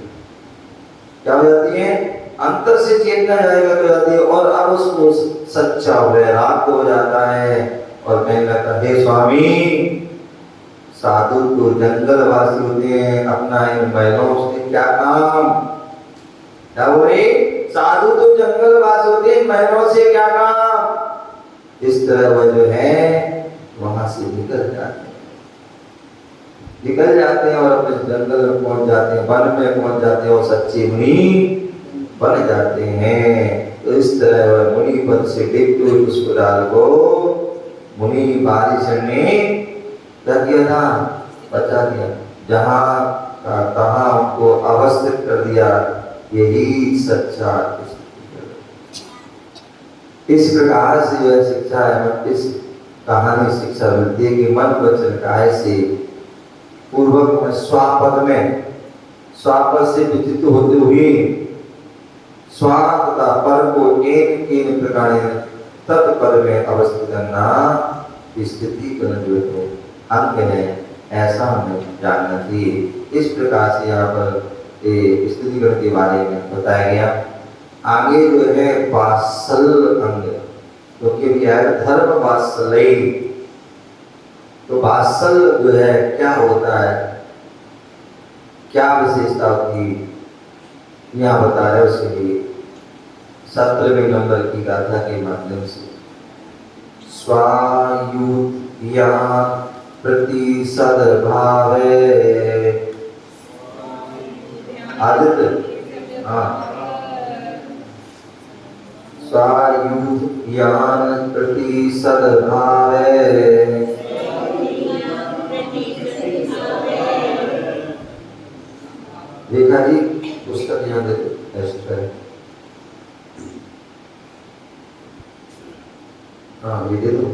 क्या हो जाती है? अंतर से चेतना जाएगा तो जाती है, और अब उसको सच्चा वैराग्य हो जाता है और कहने लगता है, हे स्वामी, साधु तो जंगलवासी होते हैं, अपना इन महिलाओं से क्या काम? क्या बोले? साधु तो जंगलवासी होते हैं, महिलाओं से क्या काम? इस तरह वह जो है वहां से निकल जाते हैं और अपने जंगल में पहुंच जाते हैं, वन में पहुंच जाते हैं और सच्चे मुनि बन जाते हैं। तो इस तरह वह मुनि पद से देखते हुए पुष्पडाल को मुनि बारिश ने क्या किया था? बचा दिया, जहाँ कहाँ उनको अवस्थित कर दिया। यही सच्चा इस प्रकार से यह शिक्षा है, इस कहानी शिक्षा मिलती है कि मन वचन काया से पूर्वक स्वापद में स्वापर से विचित होते हुए स्वार्थ का पर को एक केन प्रकार तत्पर में अवस्थित करना स्थिति करना जो है अंग है, ऐसा हमें जानना चाहिए। इस प्रकार से यहाँ पर स्थितिकरण के बारे में बताया गया। आगे जो है वात्सल अंग, क्योंकि क्या है धर्म वात्सल्य, तो वात्सल जो है क्या होता है, क्या विशेषता होती यहाँ बता रहे, उसके लिए 17वें नंबर की गाथा के माध्यम से स्वायुया प्रति सद्भावे आदित्य, हाँ, स्वायुयान प्रति सद्भावे देखा जी, पुस्तक यहाँ दे टेस्ट करें। हाँ ये दे दो।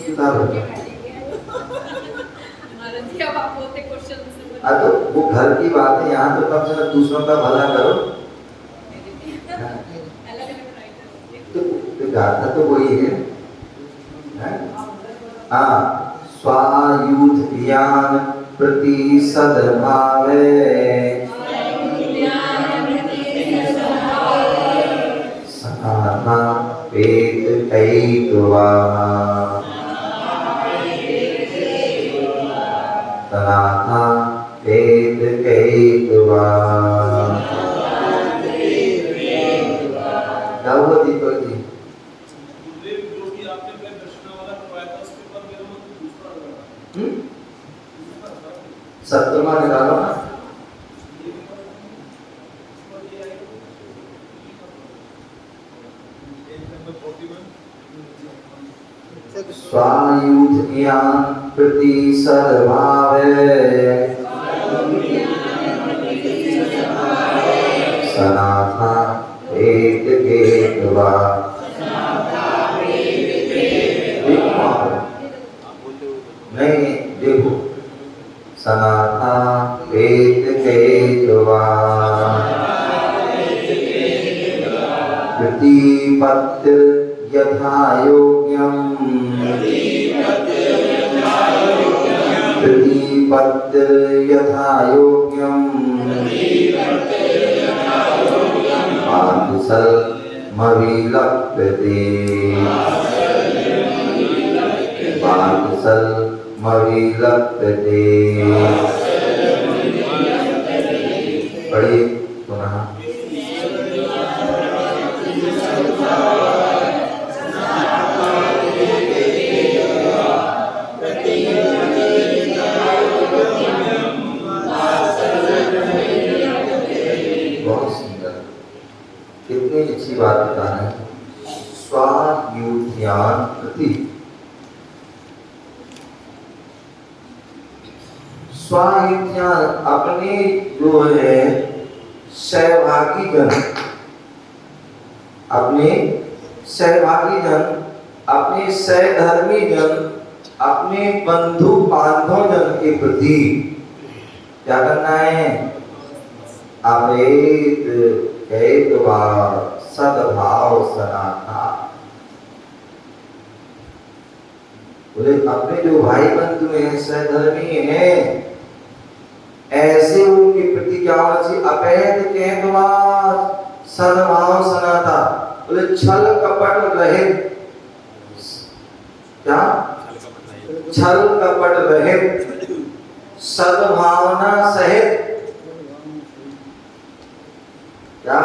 किताब है तो वो घर की बात है, यहाँ तो कम से कम दूसरों का भला करो। तो गाथा तो वही है, हाँ, स्वायुध्यान प्रति सद्भावे सनाथा पेत कैत्वा सनाथा पेत कैत्वा क्या हुआ दीपक जी? जो भी आपने पहले दर्शना वाला करवाया था उसके ऊपर मेरा मन दूसरा लगा। 17वां निकालो ना। स्वायुध्यान प्रति सद्भावे सनाथा पेत कैत्वा नहीं देखो, सनाथा पेत कैत्वा प्रतिपत्ति यथा योग्यं प्रतिपत्ति यथा योग्यं वात्सल मविलप्यते वात्सल मविलप्यते। पढ़िए पुनः। बहुत सुंदर, कितनी अच्छी बात बता रहे हैं। स्वायुध्यान प्रति, स्वायुध्यान अपने जो है सहभागी जन, अपने सहभागी जन, अपने सहधर्मी जन, अपने बंधु बांधव जन के प्रति क्या करना है? अपेत कैत्वा सद्भाव सनाथा। बोले अपने जो भाई बंधु हैं, सहधर्मी हैं, ऐसे उनके प्रति क्या होना चाहिए? अपेत कैत्वा सद्भाव सनाथा। बोले छल कपट रहित, क्या छल कपट रहित, सद्भावना सहित, क्या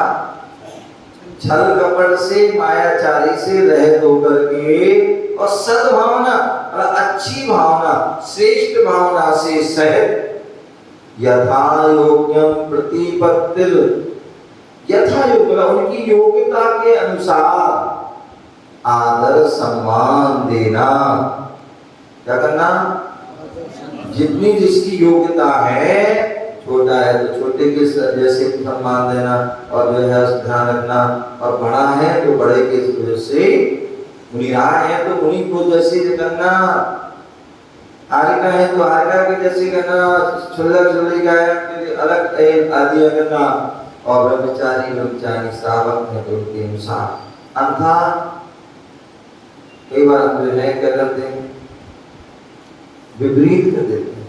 छल कपट से मायाचारी से रहित होकर के और सद्भावना और अच्छी भावना, श्रेष्ठ भावना से सहित यथा योग्यम प्रतिपत्तिल, यथा योग्य उनकी योग्यता के अनुसार आदर सम्मान देना। क्या करना? जितनी जिसकी योग्यता है, छोटा है तो छोटे के जैसे सम्मान देना और जो है ध्यान रखना, और बड़ा है तो बड़े के वजह से मुनिराज है तो मुनि को जैसे करना, हारिका है तो हारिका की जैसे करना, छुल्लक है अलग आदि करना, और ब्रह्मचारी ब्रह्मचारी श्रावक है तो उनके अनुसार। अन्यथा कई बार हम जो है क्या करते हैं, विपरीत कर देते हैं।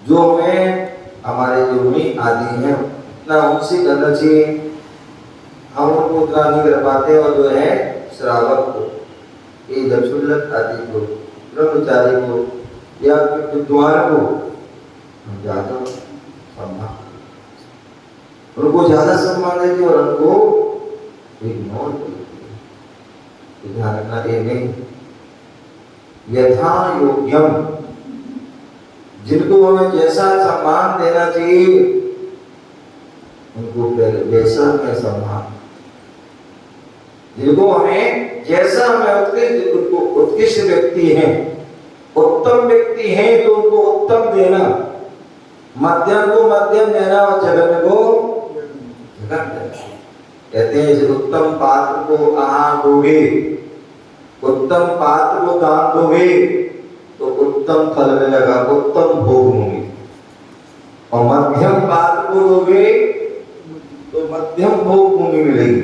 जो हमें हमारे जो मुनि आदि हैं उतना उनसे करना चाहिए, हम उनको उतना नहीं कर पाते, और जो है श्रावक को, ये दक्षुल्लक आदि को, ब्रह्मचारी को या विद्वान को हम ज्यादा सम्मान, उनको ज्यादा सम्मान देते और उनको इग्नोर करते। ध्यान रखना ये नहीं, यथा योग्यम, जिनको हमें जैसा सम्मान देना चाहिए उनको पहले वैसा हमें सम्मान, जिनको हमें जैसा हमें उनको उत्कृष्ट व्यक्ति हैं, उत्तम व्यक्ति हैं तो उनको उत्तम देना, मध्यम को मध्यम देना और जघन्य को जघन्य देना। कहते हैं जब उत्तम पात्र को आहार दोगे, उत्तम पात्र को दान दोगे तो उत्तम फल मिलेगा, उत्तम भोग होंगे, और मध्यम पात्र को दोगे तो मध्यम भोग भूमि मिलेगी,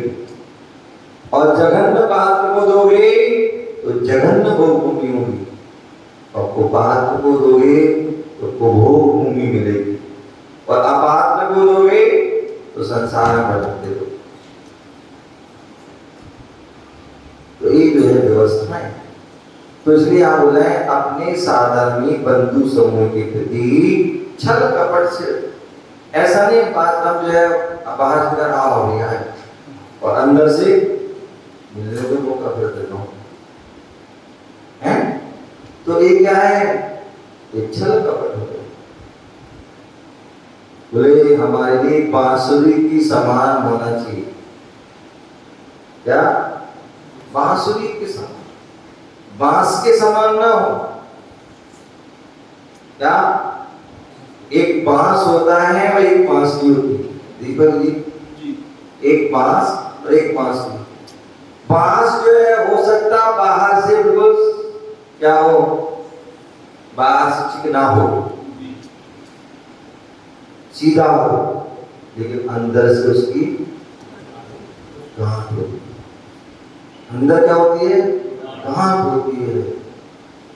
और जघन्य पात्र को दोगे तो जघन्य भोग भूमि होगी, और कुपात्र को दोगे तो कुभोग भूमि मिलेगी, और अपात्र को दोगे तो संसार में भटकते हो। तो ये जो है व्यवस्था है। तो इसलिए आप बोले अपने साधर्मी बंधु समूह के प्रति छल कपट से, ऐसा नहीं बात हम जो है बाहर से आ हो गया है और अंदर से मिलने को मौका फिर देता हूँ, हैं? तो ये क्या है, ये छल कपट हो गया। बोले हमारे लिए बांसुरी की समान होना चाहिए, क्या बांसुरी के समान, बांस के समान ना हो। क्या एक बांस होता है और एक बांसुरी होती है, दीपक जी, एक बांस और एक बांसुरी। बांस जो है हो सकता बाहर से बिल्कुल क्या हो, बाहर से चिकना हो, सीधा हो, लेकिन अंदर से उसकी गांठ होती है। अंदर क्या होती है, गांठ होती है।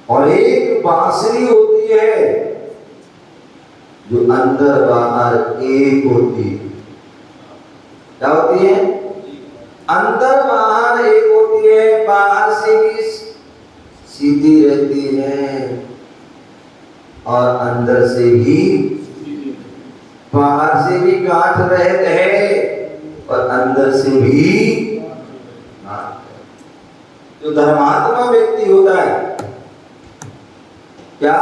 और एक बांसुरी होती है जो अंदर बाहर एक होती है। क्या होती है, अंदर बाहर एक होती है, बाहर से भी सीधी रहती है और अंदर से भी, बाहर से भी गांठ रहते हैं और अंदर से भी गांठ। जो धर्मात्मा व्यक्ति होता है, क्या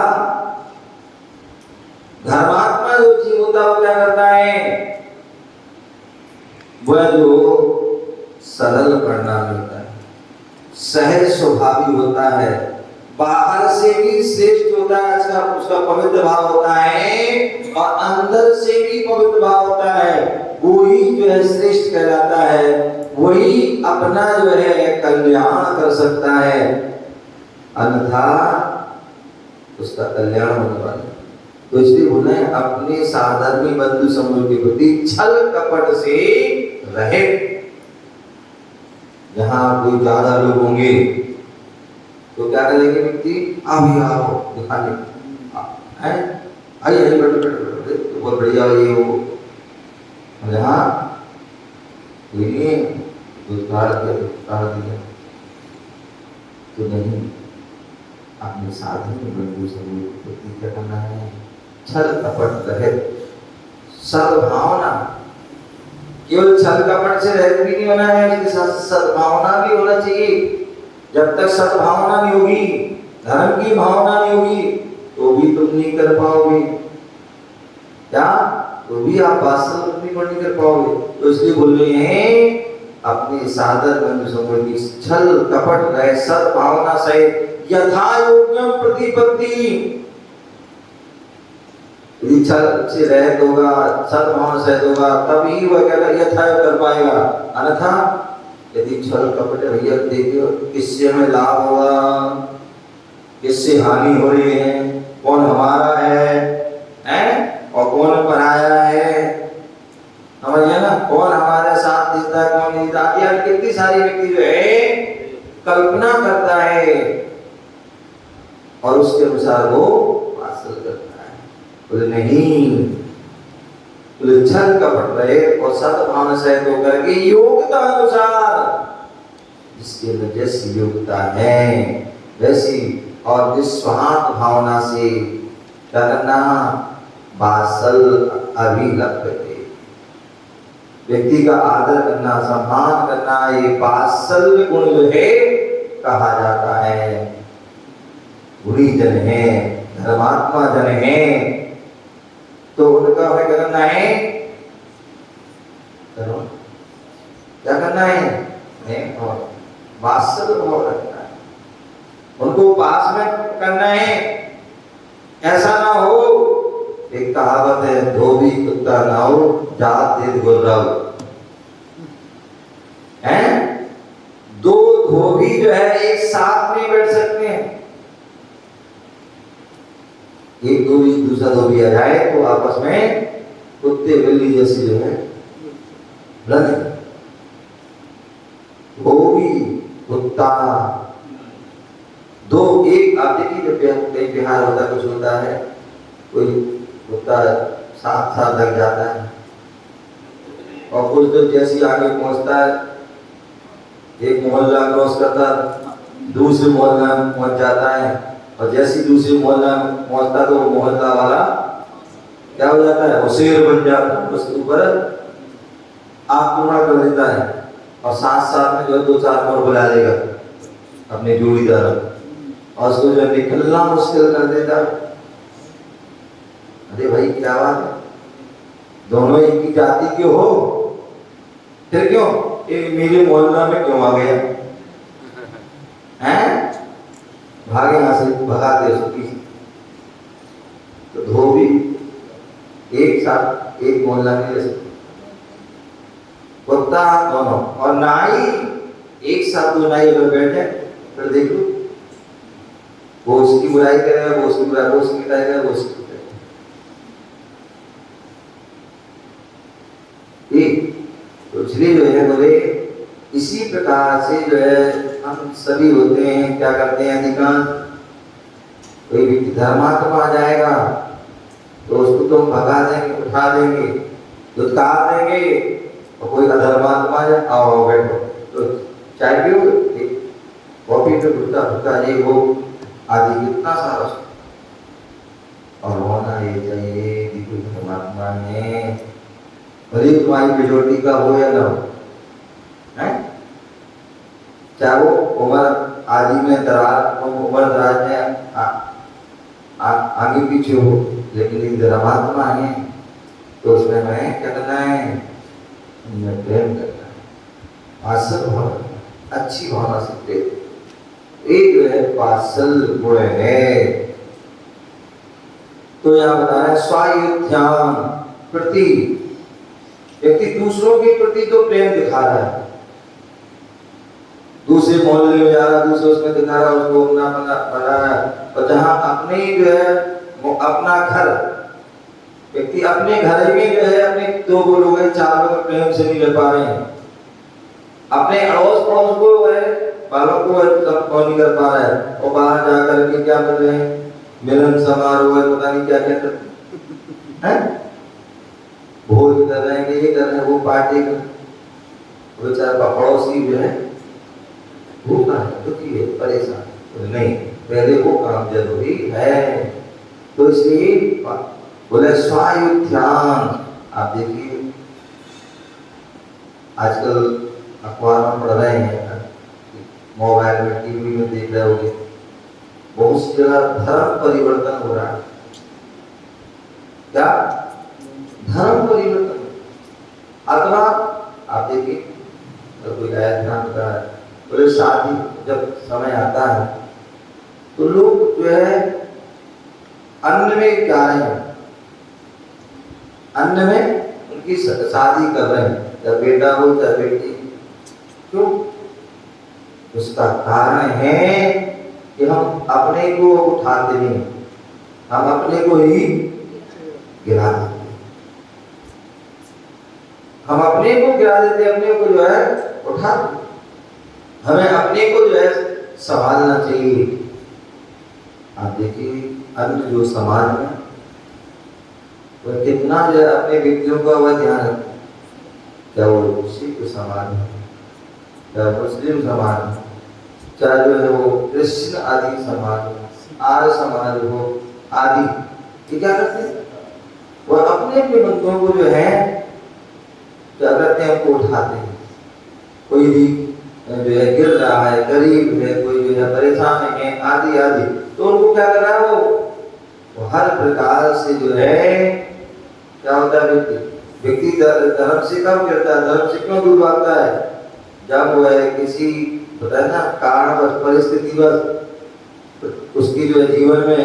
धर्मात्मा जो जीव होता है वो क्या करता है, वह जो सरल परिणाम होता है, सहज स्वभावी होता है, बाहर से भी श्रेष्ठ होता है, उसका पवित्र भाव होता है और अंदर से भी पवित्र भाव होता है, वही जो है श्रेष्ठ कहलाता है, वही अपना जो है कल्याण कर सकता है, अन्यथा उसका कल्याण होने वाला है। तो इसलिए बोले अपने साधर्मी बंधु समूह के प्रति छल कपट से रहे। जहां कोई ज्यादा लोग होंगे तो क्या करेंगे व्यक्ति, अभी आओ दिखाने है, आइए बैठो तो बहुत बढ़िया ये हो, जहाँ कोई नहीं दिया तो नहीं, अपने साधन बंधु समूह के प्रति क्या करना है, छल कपट रहित सद्भावना। केवल छल कपट से रहित भी नहीं होना है, इसके साथ सद्भावना भी होना चाहिए। जब तक सद्भावना नहीं होगी, धर्म की भावना नहीं होगी, तो भी तुम नहीं कर पाओगे, क्या तो भी आप वास्तव में नहीं कर पाओगे। तो इसलिए बोल रहे हैं अपने साधन बंधु समूह की छल कपट रहे सद्भावना सहित यथा योग्यम प्रतिपत्ति। यदि छल से रहत होगा, सद्भावना सहित होगा, तभी वह क्या यथा कर पाएगा, अन्यथा यदि छल कपट भैया देखियो किससे हमें लाभ होगा, किससे हानि हो रही है, कौन हमारा है और कौन पराया है, समझिए ना, कौन हमारे साथ देता है कौन नहीं देता। यार कितनी सारी व्यक्ति जो है कल्पना करता है और उसके अनुसार वो हासिल करता है। बोले नहीं, बोले छल कपट रहे और सद्भावना सहित होकर के योग्यता अनुसार जिसके अंदर जैसी योग्यता है वैसी और निस्वार्थ भावना से करना बासल अभिलप्यते, व्यक्ति का आदर करना सम्मान करना ये बासल गुण जो है कहा जाता है। गुणी जन है, धर्मात्मा जन है, तो उनका हमें क्या करना है, करो क्या करना है और वात्सल भाव रखना है, उनको पास में करना है। ऐसा ना हो, एक कहावत है, धोबी कुत्ता नाव जात देत गुर्राव है। दो धोबी जो है एक साथ नहीं बैठ सकते हैं। एक धोबी दूसरा धोबी आ जाए तो आपस में कुत्ते बिल्ली जैसी जो है लड़े। धोबी कुत्ता दो एक, आप देखिए जब कई बिहार होता है, कुछ होता है, कोई कुत्ता साथ साथ लग जाता है और कुछ तो जैसी आगे पहुंचता है, एक मोहल्ला क्रॉस करता दूसरे मोहल्ला में पहुंच जाता है और जैसी दूसरे मोहल्ला में पहुंचता तो वो मोहल्ला वाला क्या हो जाता है, वो शेर बन जाता है, उसके ऊपर आक्रमण कर देता है और साथ साथ में जो दो चार और बुला लेगा अपने जोड़ीदार और उसको जो निकलना मुश्किल कर देता। अरे भाई क्या बात है, दोनों एक ही जाति के हो, फिर क्यों ये मेरे मोहल्ला में क्यों आ गया हैं, भागे यहाँ से, भगाते उसकी। तो धोबी एक साथ एक मोहल्ला में रह सकते, कुत्ता दोनों, और नाई एक साथ दो नाई अगर बैठे फिर देखो वो उसकी बुराई करेगा, वो उसकी बुराई, वो उसकी बुराई करेगा, वो उसकी बुराई। तो इसलिए जो है बोले इसी प्रकार से जो है हम सभी होते हैं, क्या करते हैं, अधिकांश कोई भी धर्मात्मा आ जाएगा तो उसको तो हम भगा देंगे, उठा देंगे, दुत्कार देंगे, और कोई अधर्मात्मा जाए आओ बैठो तो चाय पियोगे, कॉफी पे भुट्टा भुट्टा ये वो आदि कितना सारा और होना ये चाहिए कि कोई परमात्मा है, भले तुम्हारी मेजोरिटी का हो या ना हो, है चाहे वो उम्र आदि में दराज, उम्र दराज में आगे पीछे हो, लेकिन यदि परमात्मा है तो उसमें हमें क्या करना है, उनमें प्रेम करना है, आसल भावना, अच्छी भावना से प्रेम। एक जो है वात्सल गुण है। तो यहाँ बताया स्वायुध्यान प्रति, व्यक्ति दूसरों के प्रति तो प्रेम दिखा रहा है, दूसरे मोहल्ले में जा रहा है, दूसरे उसमें दिखा रहा है, उसको अपना बना रहा है, और जहाँ अपने जो है अपना घर, व्यक्ति अपने घर में जो है अपने दो लोग हैं, चार लोग प्रेम से नहीं रह पा रहे हैं, अपने अड़ोस पड़ोस को है बालों को कौन नहीं कर पा रहा है, और बाहर जाकर के क्या कर रहे हैं, मिलन समारोह है, पता नहीं क्या क्या कर हैं, भोज कर रहे हैं, ये कर रहे हैं, वो पार्टी कर, वो बेचारा पड़ोसी जो है भूखा है, दुखी है, परेशान, तो नहीं, पहले वो काम जरूरी है। तो इसलिए बोले स्वायुध्यान। आप देखिए आजकल अखबार में पढ़ रहे हैं, मोबाइल में, टीवी में देख रहे होंगे, बहुत सी जगह धर्म परिवर्तन हो रहा है। क्या धर्म परिवर्तन? अथवा आप देखिए तो कोई आया ध्यान का है, बोले शादी जब समय आता है तो लोग जो है अन्न में जा रहे हैं, अन्न में उनकी शादी कर रहे हैं, चाहे बेटा हो चाहे बेटी, क्यों? उसका कारण है कि हम अपने को उठाते नहीं, हम अपने को ही गिरा देते, हम अपने को गिरा देते, अपने को जो है उठा देते। हमें अपने को जो है संभालना चाहिए। आप देखिए अन्य जो समाज में वह कितना जो है अपने व्यक्तियों का वह ध्यान रखते, क्या वो सिख समाज है, चाहे मुस्लिम समाज है, चाहे जो है वो क्रिश्चियन आदि समाज हो, आर्य समाज हो आदि, ये क्या करते हैं? वो अपने अपने बंधुओं को जो है क्या करते हैं, उनको उठाते हैं। कोई भी जो है गिर रहा है, गरीब है, कोई जो है परेशान है आदि आदि, तो उनको क्या कर रहा है वो हर प्रकार से जो है क्या होता है, व्यक्ति धर्म से कब गिरता है, धर्म से क्यों दूर भागता है? जब वो है किसी होता है ना कारणवश परिस्थितिवश उसकी जो है जीवन में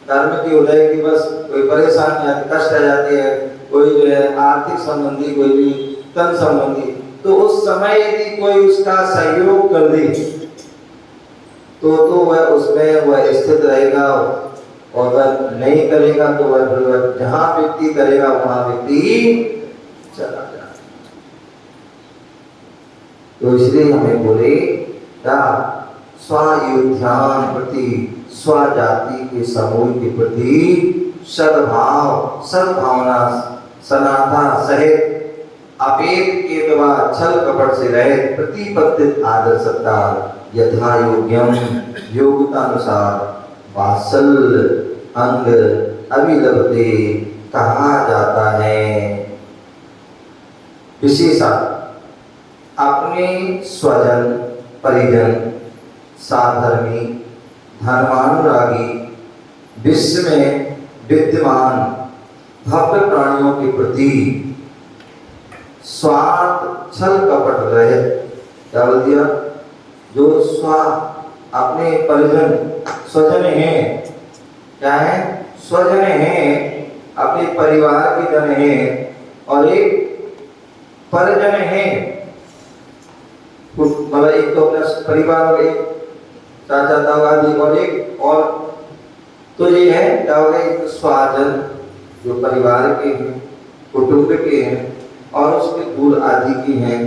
कर्म की उदय की बस कोई परेशानी आती, कष्ट आ जाती है, कोई जो है आर्थिक संबंधी, कोई भी तन संबंधी, तो उस समय यदि कोई उसका सहयोग कर दे तो वह उसमें वह स्थित रहेगा, और वह नहीं करेगा तो वह जहां व्यक्ति करेगा वहां व्यक्ति चला जाएगा। तो इसलिए हमें बोले क्या, स्वयुद्धान प्रति, स्वजाति के समूह के प्रति सद्भाव सद्भावना सनाथा सहित अपेद के द्वारा छल कपट से रहित प्रतिपत्तित आदर सत्कार यथा योग्यम योग्यता अनुसार वात्सल्य अंग अभिलभते कहा जाता है। विशेषा अपने स्वजन परिजन साधर्मी धर्मानुरागी विश्व में विद्यमान भव्य प्राणियों के प्रति स्वार्थ छल कपट रहित, क्या बोल दिया, जो अपने परिजन स्वजन हैं, क्या है, स्वजन हैं, अपने परिवार के जन हैं, और एक परिजन हैं, मतलब एक तो अपना परिवार हो, एक चाचा ताऊ आदि, और एक और तो ये है क्या हो गया, एक स्वजन जो परिवार के हैं, कुटुंब के हैं, और उसके कुल आदि की हैं,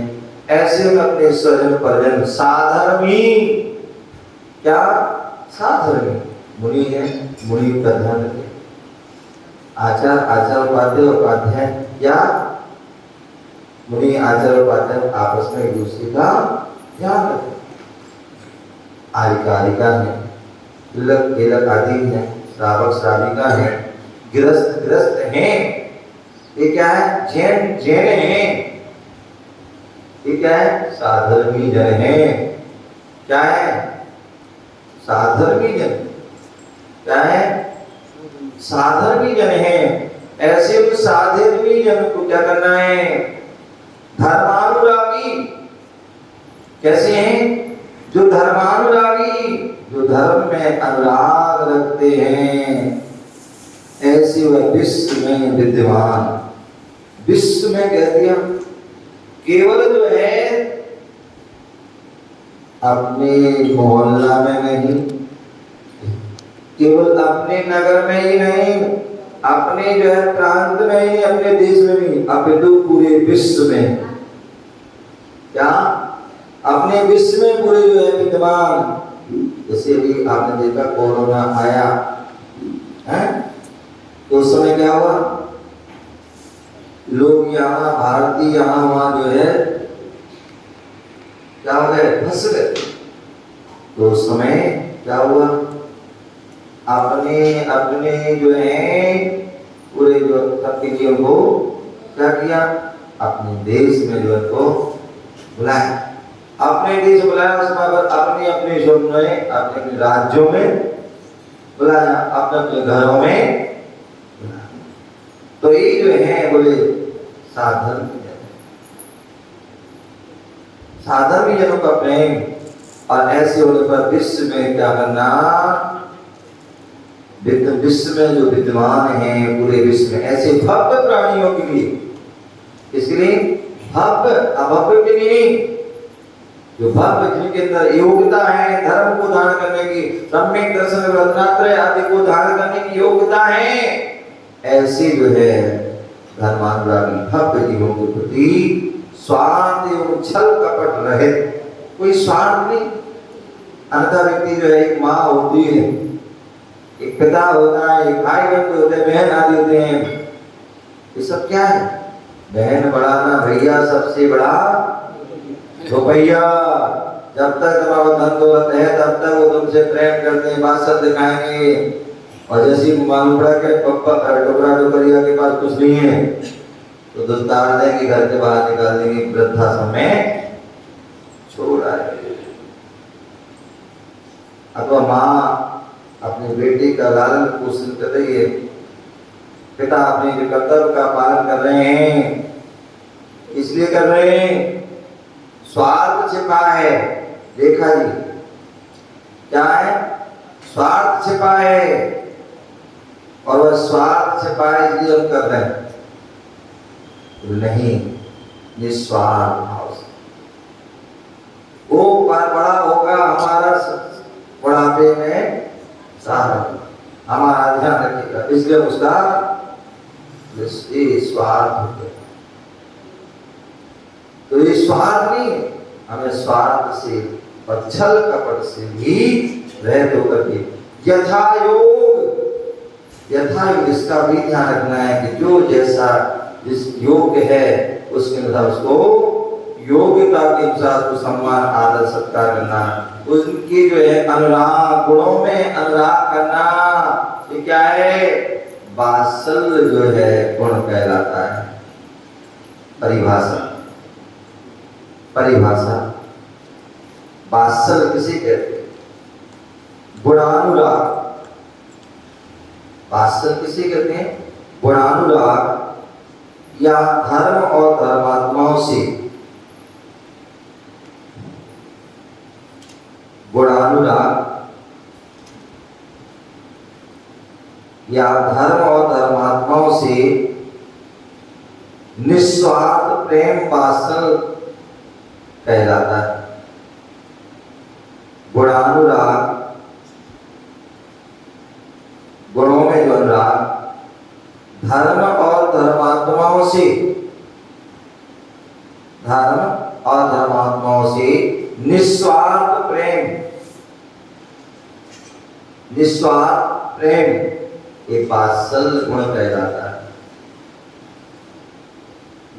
ऐसे में अपने स्वजन परिजन साधर्मी, क्या साधर्मी मुनि है, मुनि का ध्यान रखें, आचार आचार उपाध्याय या मुनि आचार उपाध्याय आपस में एक दूसरे का ध्यान रखें। आरिका है, तिलक केलक आदि है, श्रावक श्राविका है, गृहस्थ गृहस्थ हैं, ये क्या है, जैन जैन हैं, ये क्या है, साधर्मी जन हैं, क्या है, साधर्मी जन, क्या है, साधर्मी जन हैं। ऐसे उन साधर्मी जन को क्या करना है, धर्मानुरागी, कैसे हैं, जो धर्मानुरागी, जो धर्म में अनुराग रखते हैं, ऐसे वह विश्व में विद्यमान, विश्व में कह दिया, केवल जो है अपने मोहल्ला में नहीं, केवल अपने नगर में ही नहीं, अपने जो है प्रांत में ही, अपने देश में नहीं, अपितु पूरे विश्व में, क्या, अपने विश्व में पूरे जो है विद्यमान। जैसे भी आपने देखा कोरोना आया है, तो उस समय क्या हुआ, लोग यहाँ भारतीय यहाँ वहां जो है क्या हो गए, फंस गए। तो उस समय क्या हुआ, अपने अपने जो है पूरे जो तकनीकियों को क्या किया, अपने देश में जो है को बुलाया, अपने देश बुलाया, उसके बाद अपने अपने शहरों में, अपने अपने राज्यों में बुलाया, अपने अपने घरों में बुलाया। तो ये जो है बोले साधर्मी जन, साधर्मी जनों का प्रेम, और ऐसे होने पर विश्व में क्या करना, विश्व में जो विद्यमान है पूरे विश्व में ऐसे भव्य प्राणियों के लिए, इसलिए भव्य अभव्य के लिए, जो भव्य जिनके अंदर योग्यता है धर्म को धारण करने की, सम्यक दर्शन रत्नात्रय आदि को धारण करने की योग्यता है, ऐसे जो है धर्मानुरागी भव्य जीवों के प्रति स्वार्थ एवं छल कपट रहित, कोई स्वार्थ नहीं। अन्यथा व्यक्ति जो है एक माँ होती है, एक पिता होता है, एक भाई बंधु होते हैं, बहन आदि होते हैं, ये सब क्या है? बहन बड़ा ना भैया, सबसे बड़ा रुपया। जब तक तुम्हारा धन दौलत है तब तक वो तुमसे प्रेम करते हैं, बात दिखाएंगे, और जैसे मालूम पड़ा कि पप्पा टुकड़ा टुकड़िया के पास कुछ नहीं है तो दुस्तार देंगे, घर के बाहर निकाल देंगे, वृद्धाश्रम में छोड़ आएंगे। अथवा माँ अपनी बेटी का लालन पोषण कर रही है, पिता अपने जो कर्तव्य का पालन कर रहे हैं, इसलिए कर रहे हैं, स्वार्थ छिपा है। देखा जी क्या है? स्वार्थ छिपा है, और वह स्वार्थ छिपा है इसलिए हम कर रहे हैं, तो नहीं, निस्वार्थ भाव से वो बड़ा होगा हमारा बुढ़ापे में सहारा, हमारा ध्यान रखेगा, इसलिए उसका स्वार्थ हो गया। तो ये स्वार्थ नहीं, हमें स्वार्थ से और छल कपट से भी रहित होकर के यथा योग इसका भी ध्यान रखना है कि जो जैसा जिस योग्य है उसके अनुसार उसको योग्यता के अनुसार उसको सम्मान आदर सत्कार करना, उनकी जो है अनुराग, गुणों में अनुराग करना, ये क्या है? वात्सल्य जो है गुण कहलाता है। परिभाषा वात्सल्य किसे कहते हैं? गुणानुराग। वात्सल्य किसे कहते हैं? गुणानुराग या धर्म और धर्मात्माओं से, गुणानुराग या धर्म और धर्मात्माओं से निस्वार्थ प्रेम वात्सल्य कहलाता है। गुणानुराग, गुणों में जो अनुराग, धर्म और धर्मात्माओं से, धर्म और धर्मात्माओं से निस्वार्थ प्रेम, निस्वार्थ प्रेम ये वात्सल्य गुण कहलाता है।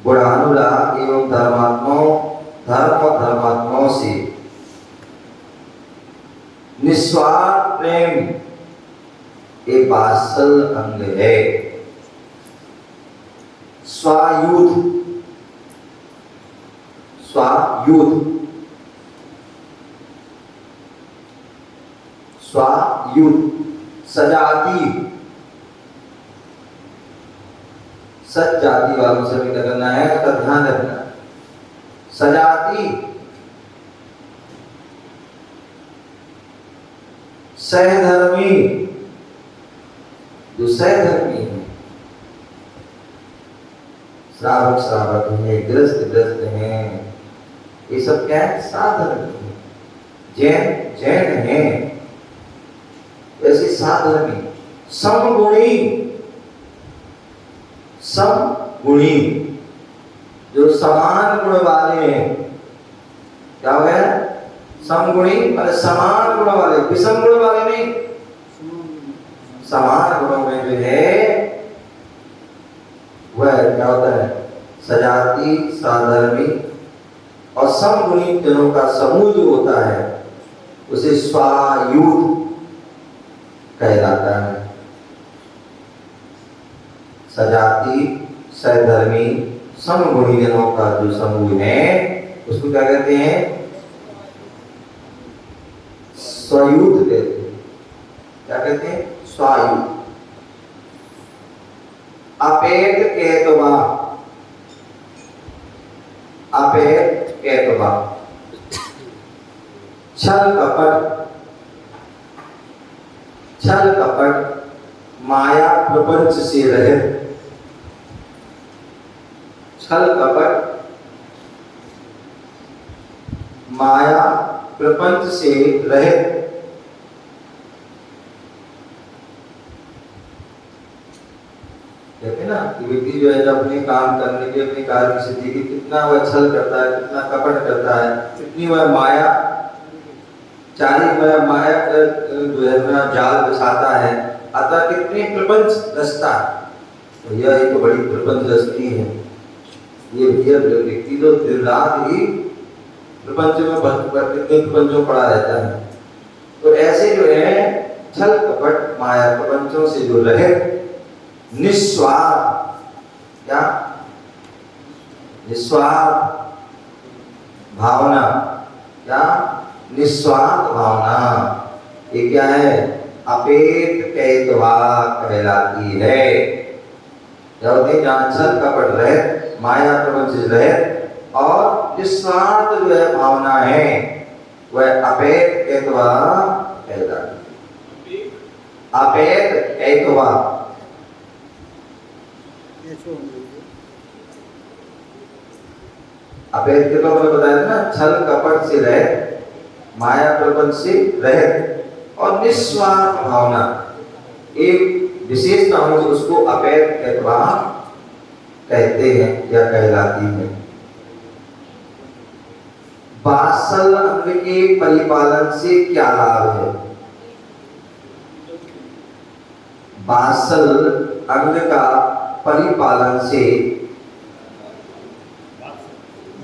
गुणानुराग एवं धर्म और धर्मात्माओं से निस्वार्थ प्रेम ये वात्सल्य अंग है। स्वायुध, स्वायुध, स्वायुध, सजाति, सज जाति वालों से भी करना है, उसका ध्यान रखना। सजाति, सहधर्मी, जो सहधर्मी है, श्रावक श्रावक है, ग्रस्त ग्रस्त है, ये सब क्या है? साधर्मी है। जैन जैन है, ऐसे साधर्मी। समगुणी, समगुणी जो समान गुण वाले हैं, क्या हो गया? समगुणी मतलब समान गुण वाले, विषम गुण वाले नहीं, समान गुणों में जो है वह क्या होता है? सजाति, साधर्मी और समगुणी जनों का समूह जो होता है उसे स्वायुध कहलाता है। सजाति, सहधर्मी, समगुणी जनों का जो समूह है उसको क्या कहते हैं? स्वायुध कहते हैं। क्या कहते हैं? स्वायुध। अपेत केतवा, अपेत केतवा, छल कपट, छल कपट, माया प्रपंच से रहित, छल कपट माया प्रपंच से रहित। कहते हैं ना कि व्यक्ति जो है जब अपने काम करने के अपने कार्य की सिद्धि की कितना वह छल करता है, कितना कपट करता है, कितनी वह माया चारी वह माया जो है अपना जाल बिछाता है, अतः कितने प्रपंच रचता है। तो यह एक बड़ी प्रपंच रचती है। ये व्यक्ति तो दिन रात ही प्रपंच में कितने प्रपंचों पड़ा रहता है। तो ऐसे जो है छल कपट माया प्रपंचों से जो रहे, निस्वार्थ, क्या निस्वार्थ भावना, क्या निस्वार्थ भावना, ये क्या है? अपेत कैतवा कहलाती है। क्या होते हैं? जहाँ छल कपट रहे, माया प्रपंच रहे और निस्वार्थ जो है भावना है, वह अपेत कैतवा कहलाती है। अपेत कैतवा अपेत के तो मैंने बताया था ना, छल कपट से रहे, माया प्रपंच से रहे और निस्वार्थ भावना, एक विशेषता हो उसको अपेत कैतवा कहते हैं या कहलाती है। बासल अंग के परिपालन से क्या लाभ है? बासल अंग का परिपालन से,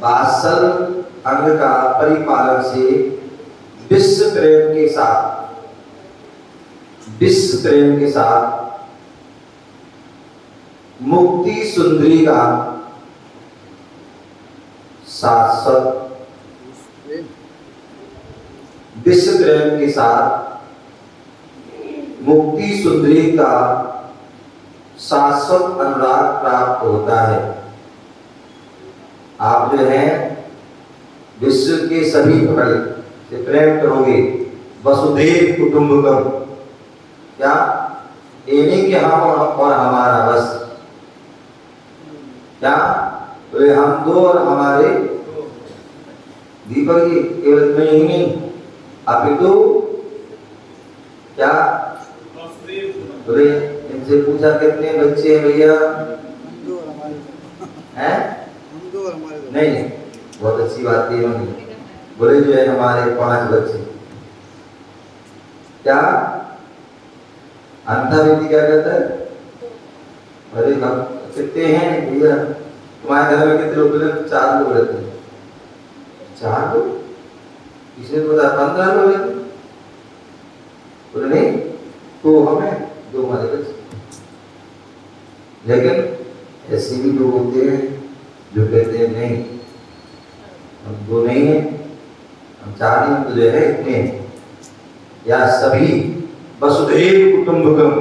बासल अंग का परिपालन से विश्व प्रेम के साथ, विश्व प्रेम के साथ मुक्ति सुंदरी का शाश्वत, विश्व प्रेम के साथ मुक्ति सुंदरी का शाश्वत अनुराग प्राप्त होता है। आप जो है विश्व के सभी प्राणी से प्रेम करोगे, वसुधैव कुटुंबकम, क्या ये नहीं कि हम और हमारा बस, क्या तो हम दो और हमारे दीपक जी केवल में ही नहीं, अपितु क्या बोले? इनसे पूछा कितने बच्चे हैं भैया? हैं? नहीं, बहुत अच्छी बात है। बोले जो है हमारे 5 बच्चे। क्या अंधा व्यक्ति क्या कहता है? अरे हम कितने हैं भैया? तुम्हारे घर में कितने लोग? 4 लोग रहते हैं। 4 लोग? किसने बोला 15 लोग रहते? बोले नहीं, तो हमें 2 हमारे बच्चे। लेकिन ऐसे भी लोग होते हैं जो कहते हैं नहीं, हम 2 नहीं है, हम 4 ही, तो जो है इतने, या सभी वसुधैव कुटुंबकम,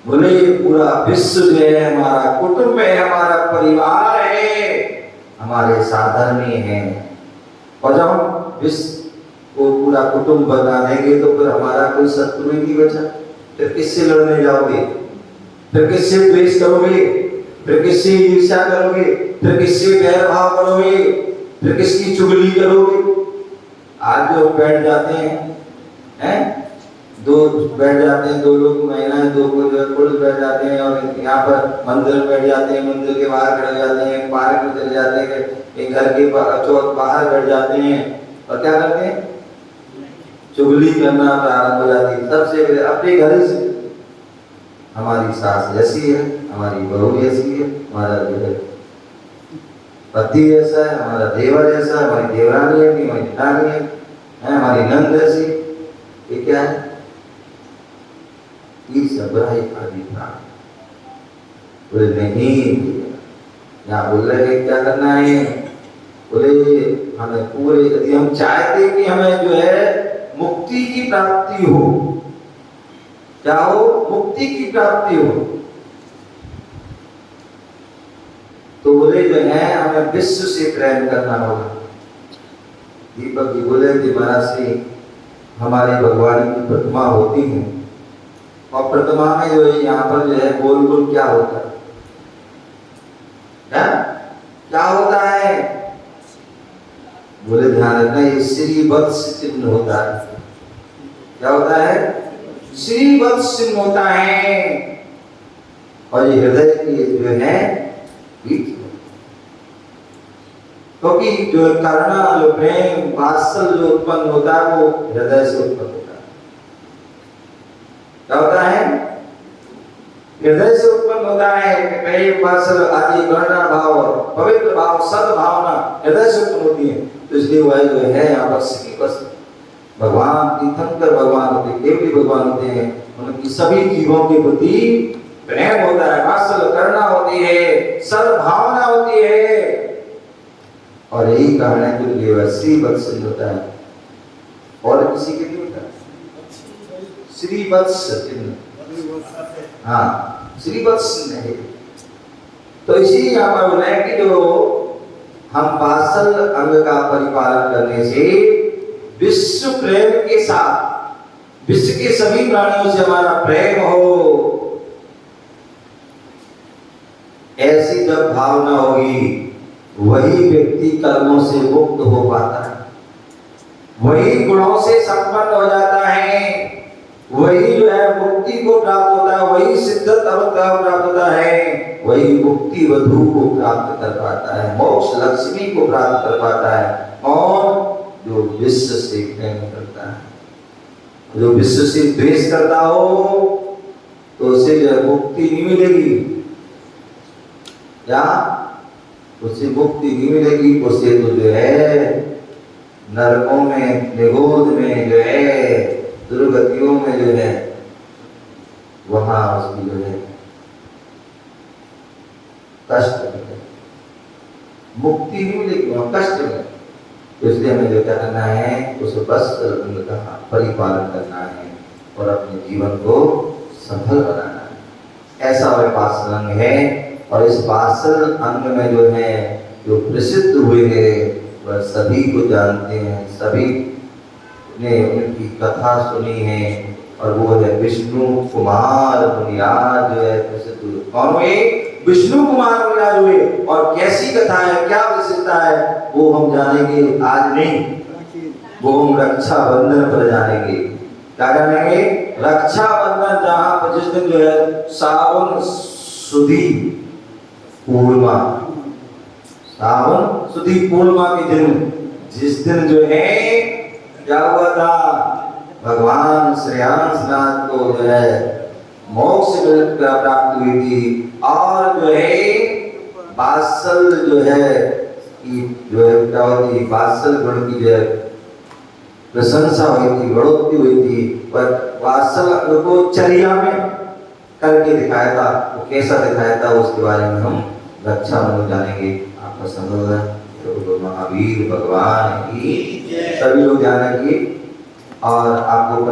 बोले पूरा विश्व जो है हमारा कुटुंब है, हमारा परिवार है, हमारे साधन में है। और जब हम विश्व को पूरा कुटुंब बना देंगे तो फिर हमारा कोई शत्रु नहीं बचा। फिर किससे लड़ने जाओगे? फिर किससे द्वेष करोगे? फिर किससे ईर्ष्या करोगे? फिर किससे बैर भाव करोगे? फिर किसकी चुगली करोगे? आज जो बैठ जाते हैं 2 बैठ जाते हैं, 2 लोग महिलाएं, 2 पुरुष बैठ जाते हैं और यहाँ पर मंदिर में बैठ जाते हैं, मंदिर के बाहर खड़े हो जाते हैं, पार्क में चले जाते हैं, एक घर के चौक बाहर बैठ जाते हैं और क्या करते हैं? चुगली करना प्रारंभ हो जाती है। सबसे पहले अपने घर से, हमारी सास जैसी है, हमारी बहू जैसी है, हमारा जो है पति जैसा है, हमारा देवर जैसा है, हमारी देवरानी है, हमारी जेठानी है, हमारी नंद जैसी। ये क्या है? ये सब बुराई आदि प्राप्त। बोले नहीं, यहाँ बोल रहे हैं क्या करना है? बोले हमें पूरे, यदि हम चाहते कि हमें जो है मुक्ति की प्राप्ति हो, क्या हो? मुक्ति की प्राप्ति हो, तो बोले जो है हमें विश्व से प्रेम करना होगा। दीपक जी बोले कि महाराज से हमारे भगवान की प्रतिमा होती है और प्रतिमा में जो है यहाँ पर जो है गोल गोल क्या होता है? क्या क्या होता है? बोले ध्यान रखना, ये श्री वत्स चिन्ह होता है। क्या होता है? श्री वत्स चिन्ह होता है। और ये हृदय की जो है बीज, क्योंकि जो करुणा, जो प्रेम, वात्सल्य जो उत्पन्न होता है वो हृदय से उत्पन्न होता है। क्या होता है? हृदय से उत्पन्न होता है। प्रेम, वात्सल्य आदि करुणा भाव, पवित्र भाव, सद्भावना हृदय से उत्पन्न होती है। तो इसलिए वह जो है यहाँ पर श्री वत्स भगवान तीर्थंकर भगवान होते, केवली भगवान होते हैं। उनकी सभी जीवों के प्रति प्रेम होता है, वात्सल्य करुणा होती है, सद्भावना होती है। और यही कारण है कि ये श्री वत्स होता है, और किसी के नहीं होता श्री वत्स चिन्ह। हाँ, श्री वत्स नहीं। तो इसी यहाँ पर बोला है कि जो हम वात्सल्य अंग का परिपालन करने से विश्व प्रेम के साथ, विश्व के सभी प्राणियों से हमारा प्रेम हो, ऐसी जब भावना होगी, वही व्यक्ति कर्मों से मुक्त हो पाता है, वही गुणों से संपन्न हो जाता है, वही जो है मुक्ति को प्राप्त होता है, वही सिद्धता को प्राप्त होता है, वही मुक्ति वधु को प्राप्त कर पाता है, मोक्ष लक्ष्मी को प्राप्त कर पाता है। और जो विश्व से प्रेम करता है, जो विश्व से द्वेष करता हो तो उसे जो है मुक्ति नहीं मिलेगी। क्या? उसे मुक्ति नहीं मिलेगी, उसे तो जो है नरकों में, निगोद में जो है, दुर्गतियों में जो है, वहां उसकी जो है कष्ट मिलेगा, मुक्ति नहीं मिलेगी, वहां कष्ट मिलेगा। तो इसलिए हमें जो क्या करना है, उस वत्सल का परिपालन करना है और अपने जीवन को सफल बनाना है। ऐसा वह वात्सल अंग है। और इस वात्सल अंग में जो है, जो प्रसिद्ध हुए हैं, वह सभी को जानते हैं, सभी ने उनकी कथा सुनी है। और वो है विष्णु कुमार मुनिराज जो है प्रसिद्ध हुए। कौन हुए? विष्णु कुमार मुनिराज हुए। और कैसी कथा है, क्या विशेषता है, वो हम जानेंगे आज नहीं, वो हम रक्षाबंधन पर जानेंगे। क्या जानेंगे? रक्षाबंधन, जहां पर जिस दिन जो है सावन सुदी पूर्णिमा, सावन सुदी पूर्णिमा के दिन, जिस दिन जो है क्या हुआ था, भगवान श्री हंसनाथ को जो है मोक्ष प्राप्त हुई थी। और जो है वात्सल्य जो है जो है क्या होती, वात्सल्य गुण की जो है प्रशंसा हुई थी, बढ़ोतरी हुई थी। पर वात्सल्य को चर्या में करके दिखाया था, वो कैसा दिखाया था, उसके बारे में हम रक्षाबंधन जानेंगे। आपका संबोधन तो महावीर भगवान की सभी लोग ध्यान रखिए। और आपको